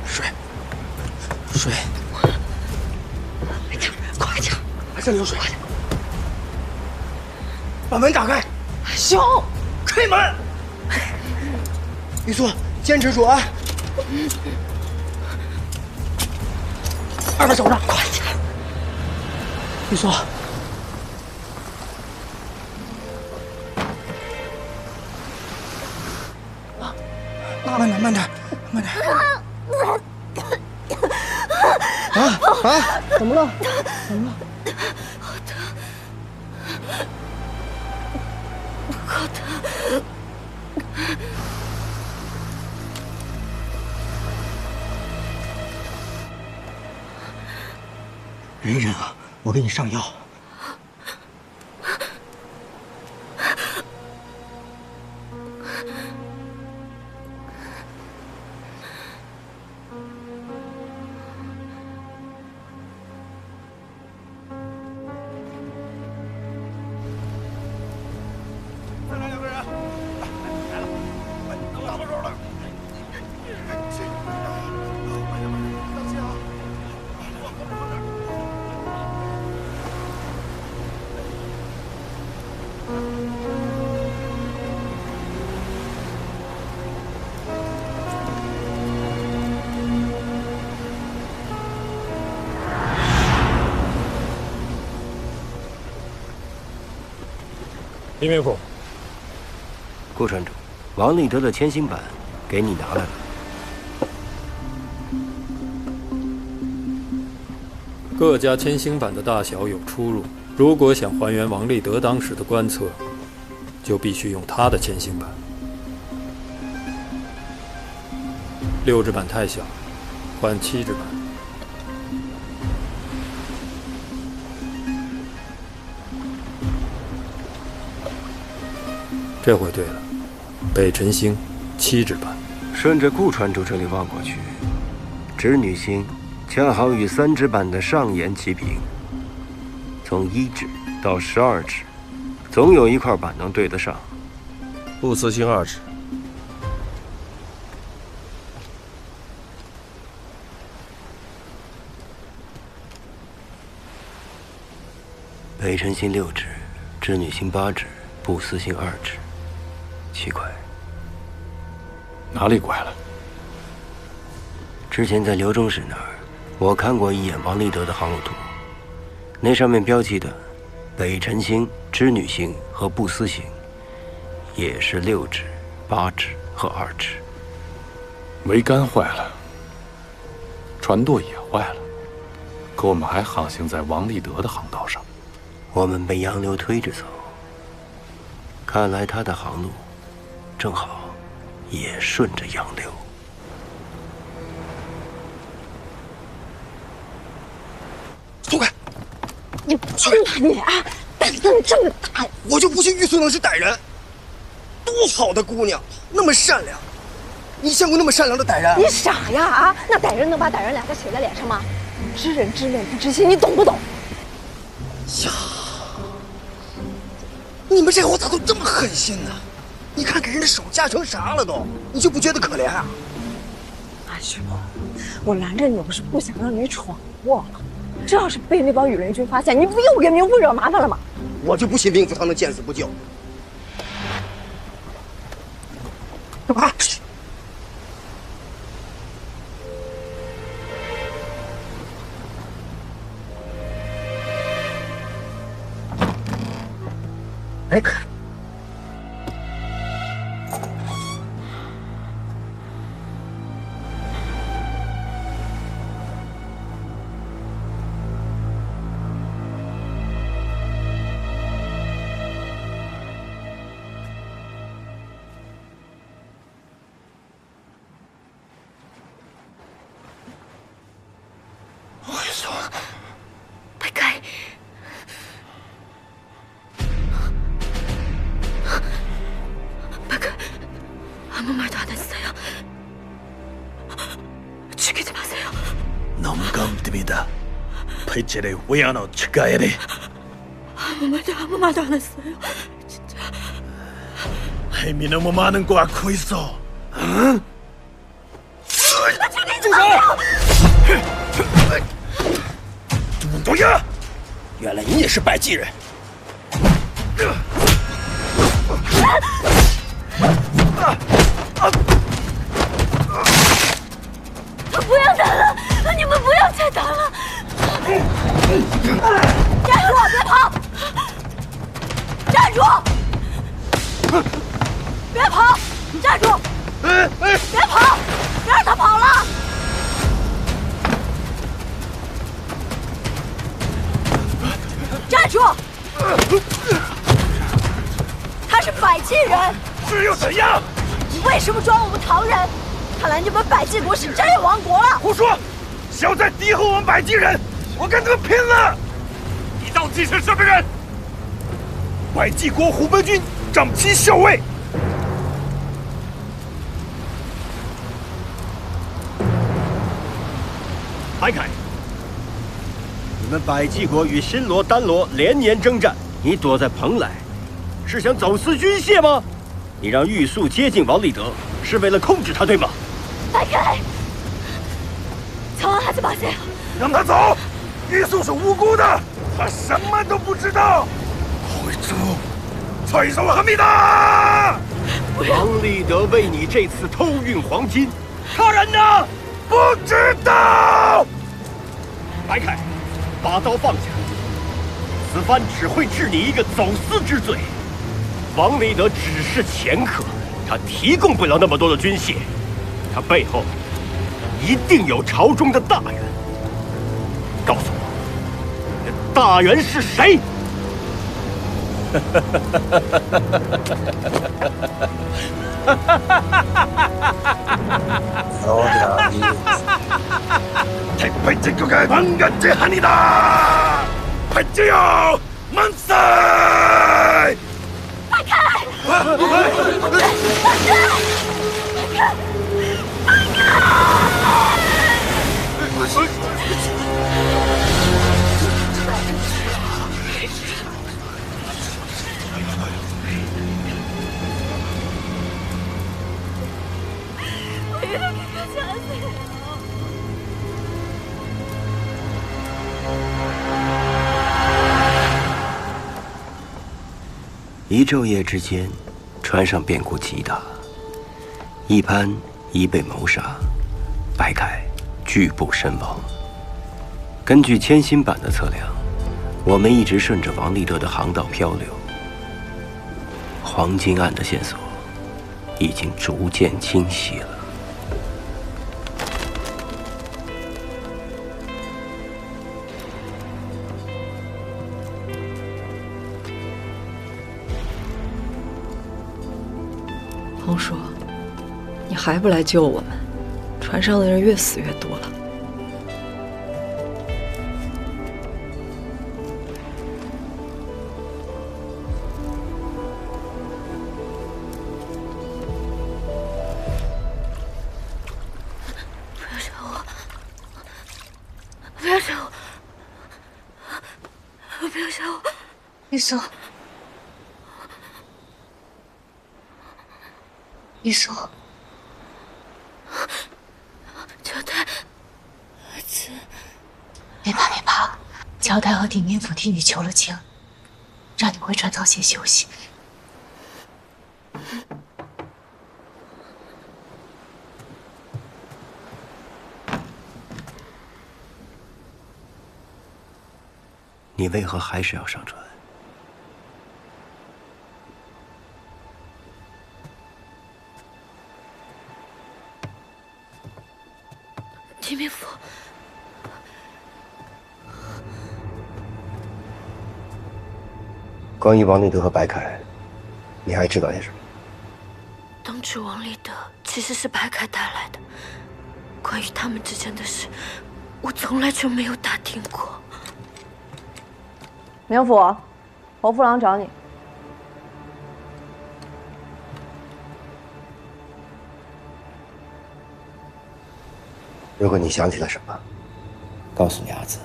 水，快点，快点流水，把门打开。兄，开门。玉素，坚持住啊！2把手上，快点！玉素，慢点！怎么了？好疼！忍啊，我给你上药。再来2个人，来了，都打不住了。小心啊！狄明府，顾船主，王立德的签行版给你拿来了。各家签行版的大小有出入，如果想还原王立德当时的观测，就必须用他的签行版。6纸版太小，换7纸版。这回对了，北辰星7纸版。顺着顾船主这里望过去，织女星恰好与3纸版的上沿齐平，从1纸到12纸，总有一块板能对得上。不辞星2纸。北辰星6纸，织女星8纸，不死星2只，奇怪，哪里怪了？之前在刘中使那儿，我看过一眼王立德的航路图，那上面标记的北辰星、织女星和不死星，也是6只、8只和2只。桅杆坏了，船舵也坏了，可我们还航行在王立德的航道上。我们被洋流推着走，看来他的航路正好也顺着洋流。松开！你去哪里啊？胆子这么大！我就不信玉素能是歹人。多好的姑娘，那么善良，你见过那么善良的歹人？你傻呀啊！那歹人能把歹人2个写在脸上吗？知人知面不知心，你懂不懂？呀，你们这伙咋都这么狠心呢？你看给人的手架成啥了都，你就不觉得可怜啊？阿雪，我拦着你，我是不想让你闯祸了。这要是被那帮羽林军发现，你不又给冥府惹麻烦了吗？我就不信冥府他能见死不救。干嘛？哎，白开，白开，아무 말도 안 했어요. 죽이지 마세요. 농감됩니다. 팔찌를 위안으로 çık아야 돼. 아무 말도 안 했어요. 진짜. 힘이 너무 많은 거 알고 있어. 응? 住手！东阳，原来你也是百济人。不要打了，你们不要再打了！站住！别跑！站住！别跑！站住！别跑！别让他跑了！站住！他是百济人，是又怎样？你为什么抓我们唐人？看来你们百济国是真有亡国了！胡说！小在敌后我们百济人，我跟他们拼了！你到底是什么人？百济国虎贲军长期校尉。白凯，你们百济国与新罗、丹罗连年征战，你躲在蓬莱，是想走私军械吗？你让玉素接近王立德，是为了控制他，对吗？白开，苍安하지마세요。让他走！玉素是无辜的，他什么都不知道。会走，죄송합니다。王立德为你这次偷运黄金，他人呢？不知道。白凯，把刀放下，此番只会治你一个走私之罪。王立德只是掮客，他提供不了那么多的军械，他背后一定有朝中的大员。告诉我，大员是谁？대팔제국의 방간제한이다. 팔제여 만세! 박칼! 왜 이렇게까지 하세요? 一昼夜之间，船上变故极大。一潘已被谋杀，白凯拒步身亡。根据千星版的测量，我们一直顺着王立德的航道漂流，黄金案的线索已经逐渐清晰了。彭叔，你还不来救我们？船上的人越死越多了。不要杀我！不要杀我！不要杀我！玉素，玉素，乔太，儿子，别怕别怕，乔太和鼎明府替你求了情，让你回船舱先休息。你为何还是要上船？秦明府，关于王立德和白凯，你还知道些什么？当初王立德其实是白凯带来的，关于他们之间的事，我从来就没有打听过。明府，侯夫郎找你。如果你想起了什么，告诉你阿紫，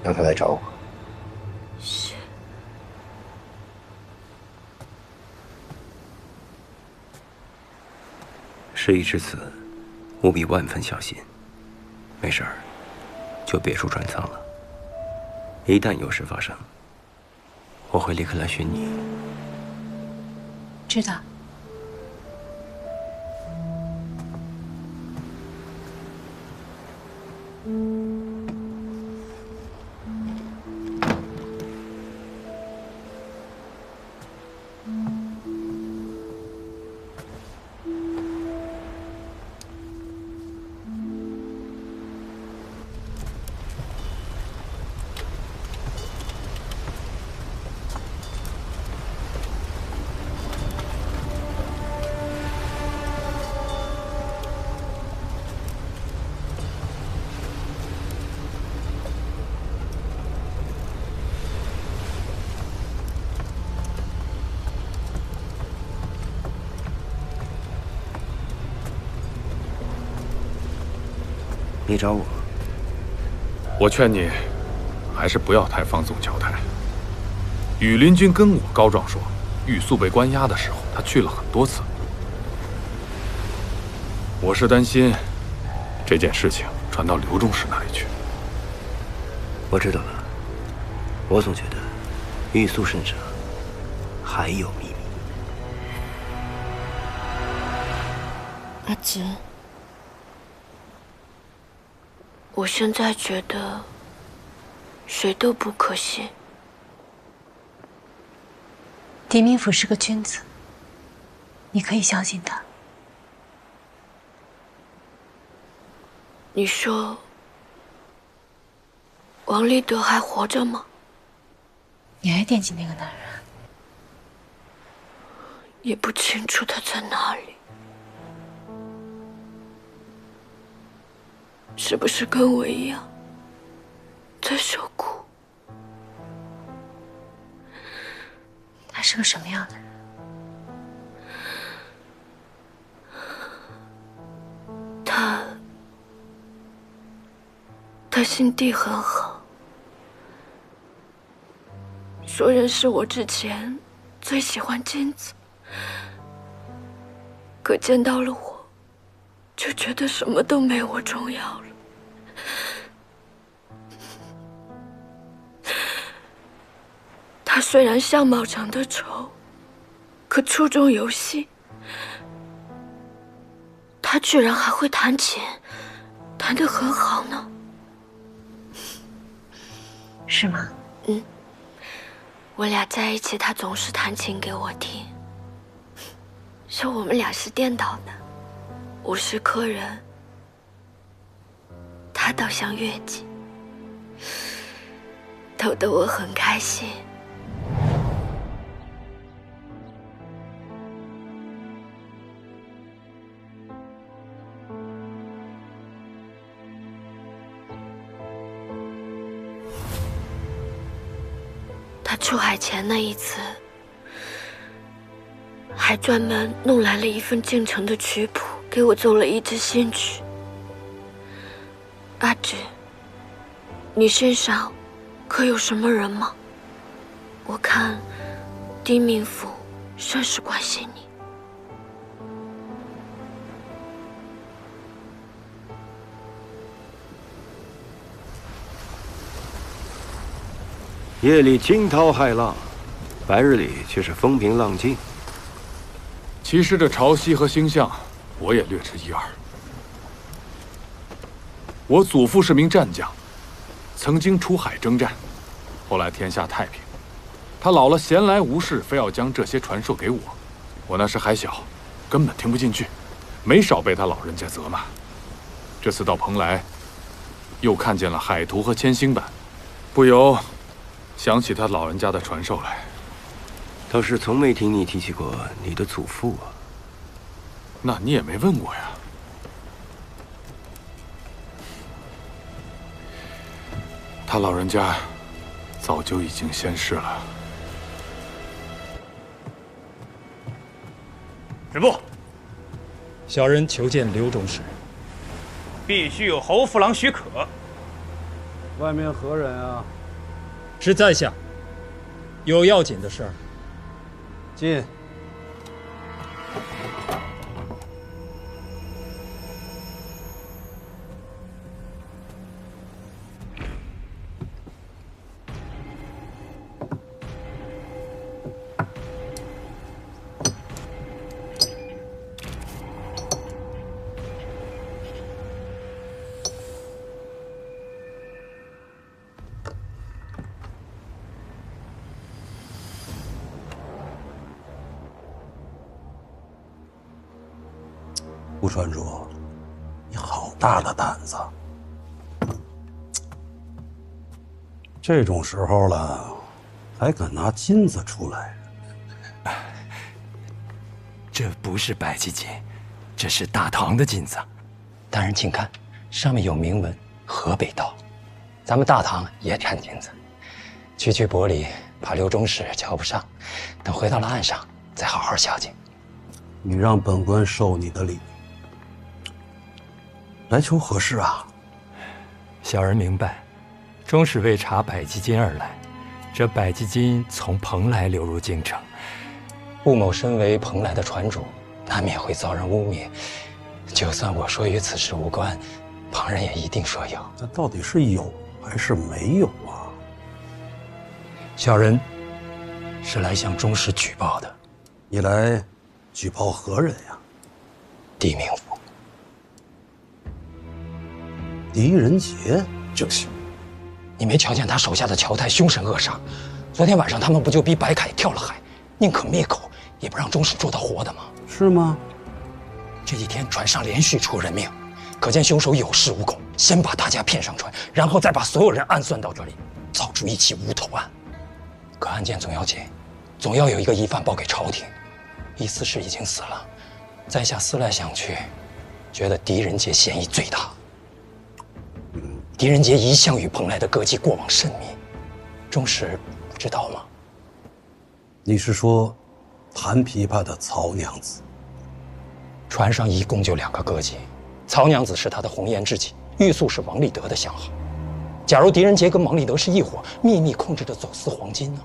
让他来找我。是。事已至此，务必万分小心。没事儿，就别出船舱了。一旦有事发生，我会立刻来寻你。知道。你找我？我劝你，还是不要太放纵乔太。羽林君跟我告状说，玉素被关押的时候，他去了很多次。我是担心这件事情传到刘中士那里去。我知道了。我总觉得玉素身上还有秘密。阿紫，我现在觉得谁都不可信。狄明府是个君子，你可以相信他。你说王立德还活着吗？你还惦记那个男人？也不清楚他在哪里。是不是跟我一样在受苦？他是个什么样的人？他心地很好，说认识我之前最喜欢金子，可见到了我，就觉得什么都没我重要了。他虽然相貌长得丑，可初中游戏，他居然还会弹琴，弹得很好呢。是吗？嗯，我俩在一起，他总是弹琴给我听，说我们俩是颠倒的，50颗人，他倒像乐器，逗得我很开心。他出海前那一次，还专门弄来了一份进城的曲谱，给我奏了一支新曲。阿芷，你身上可有什么人吗？我看狄明府甚是关心你。夜里惊涛骇浪，白日里却是风平浪静。其实这潮汐和星象，我也略知一二。我祖父是名战将，曾经出海征战，后来天下太平。他老了闲来无事，非要将这些传授给我。我那时还小，根本听不进去，没少被他老人家责骂。这次到蓬莱，又看见了海图和铅星版，不由想起他老人家的传授来。倒是从没听你提起过你的祖父啊。那你也没问过呀。他老人家早就已经仙逝了。止步！小人求见刘中士。必须有侯夫郎许可。外面何人啊？是在下，有要紧的事儿。进。顾传主，你好大的胆子！这种时候了，还敢拿金子出来？这不是百济金，这是大唐的金子。大人请看，上面有铭文“河北道”。咱们大唐也产金子，区区薄礼，怕刘中士瞧不上。等回到了岸上，再好好孝敬。你让本官受你的礼。来求何事啊？小人明白，中士为查百济金而来。这百济金从蓬莱流入京城，顾某身为蓬莱的船主，难免会遭人污蔑。就算我说与此事无关，旁人也一定说有。这到底是有还是没有啊？小人是来向中士举报的。你来举报何人呀？狄明府。狄仁杰，正是。你没瞧见他手下的乔太凶神恶煞？昨天晚上他们不就逼白凯跳了海，宁可灭口也不让中士捉到活的吗？是吗？这几天船上连续出人命，可见凶手有恃无恐，先把大家骗上船，然后再把所有人暗算到这里，造出一起无头案。可案件总要结，总要有一个疑犯报给朝廷。意思是已经死了，在下思来想去，觉得狄仁杰嫌疑最大。狄仁杰一向与蓬莱的歌妓过往甚密，中士不知道吗？你是说弹琵琶的曹娘子？船上一共就2个歌妓，曹娘子是他的红颜知己，玉素是王立德的相好。假如狄仁杰跟王立德是一伙，秘密控制着走私黄金呢？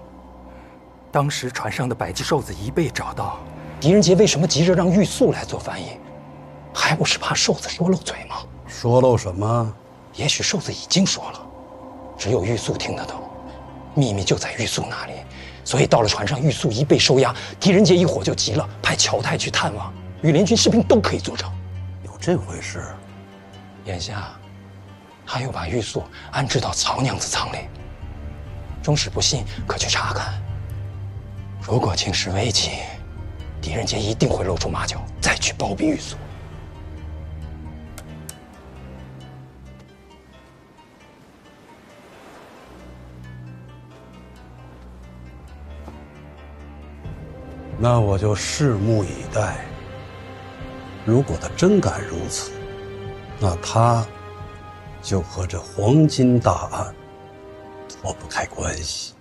当时船上的百济瘦子一被找到，狄仁杰为什么急着让玉素来做翻译？还不是怕瘦子说漏嘴吗？说漏什么？也许瘦子已经说了，只有玉素听得懂。秘密就在玉素那里，所以到了船上，玉素一被收押，狄仁杰一伙就急了，派乔太去探望，羽林军士兵都可以作证。有这回事？眼下，他又把玉素安置到曹娘子舱里。终使不信，可去查看。如果情势危急，狄仁杰一定会露出马脚，再去包庇玉素。那我就拭目以待。如果他真敢如此，那他就和这黄金大案脱不开关系。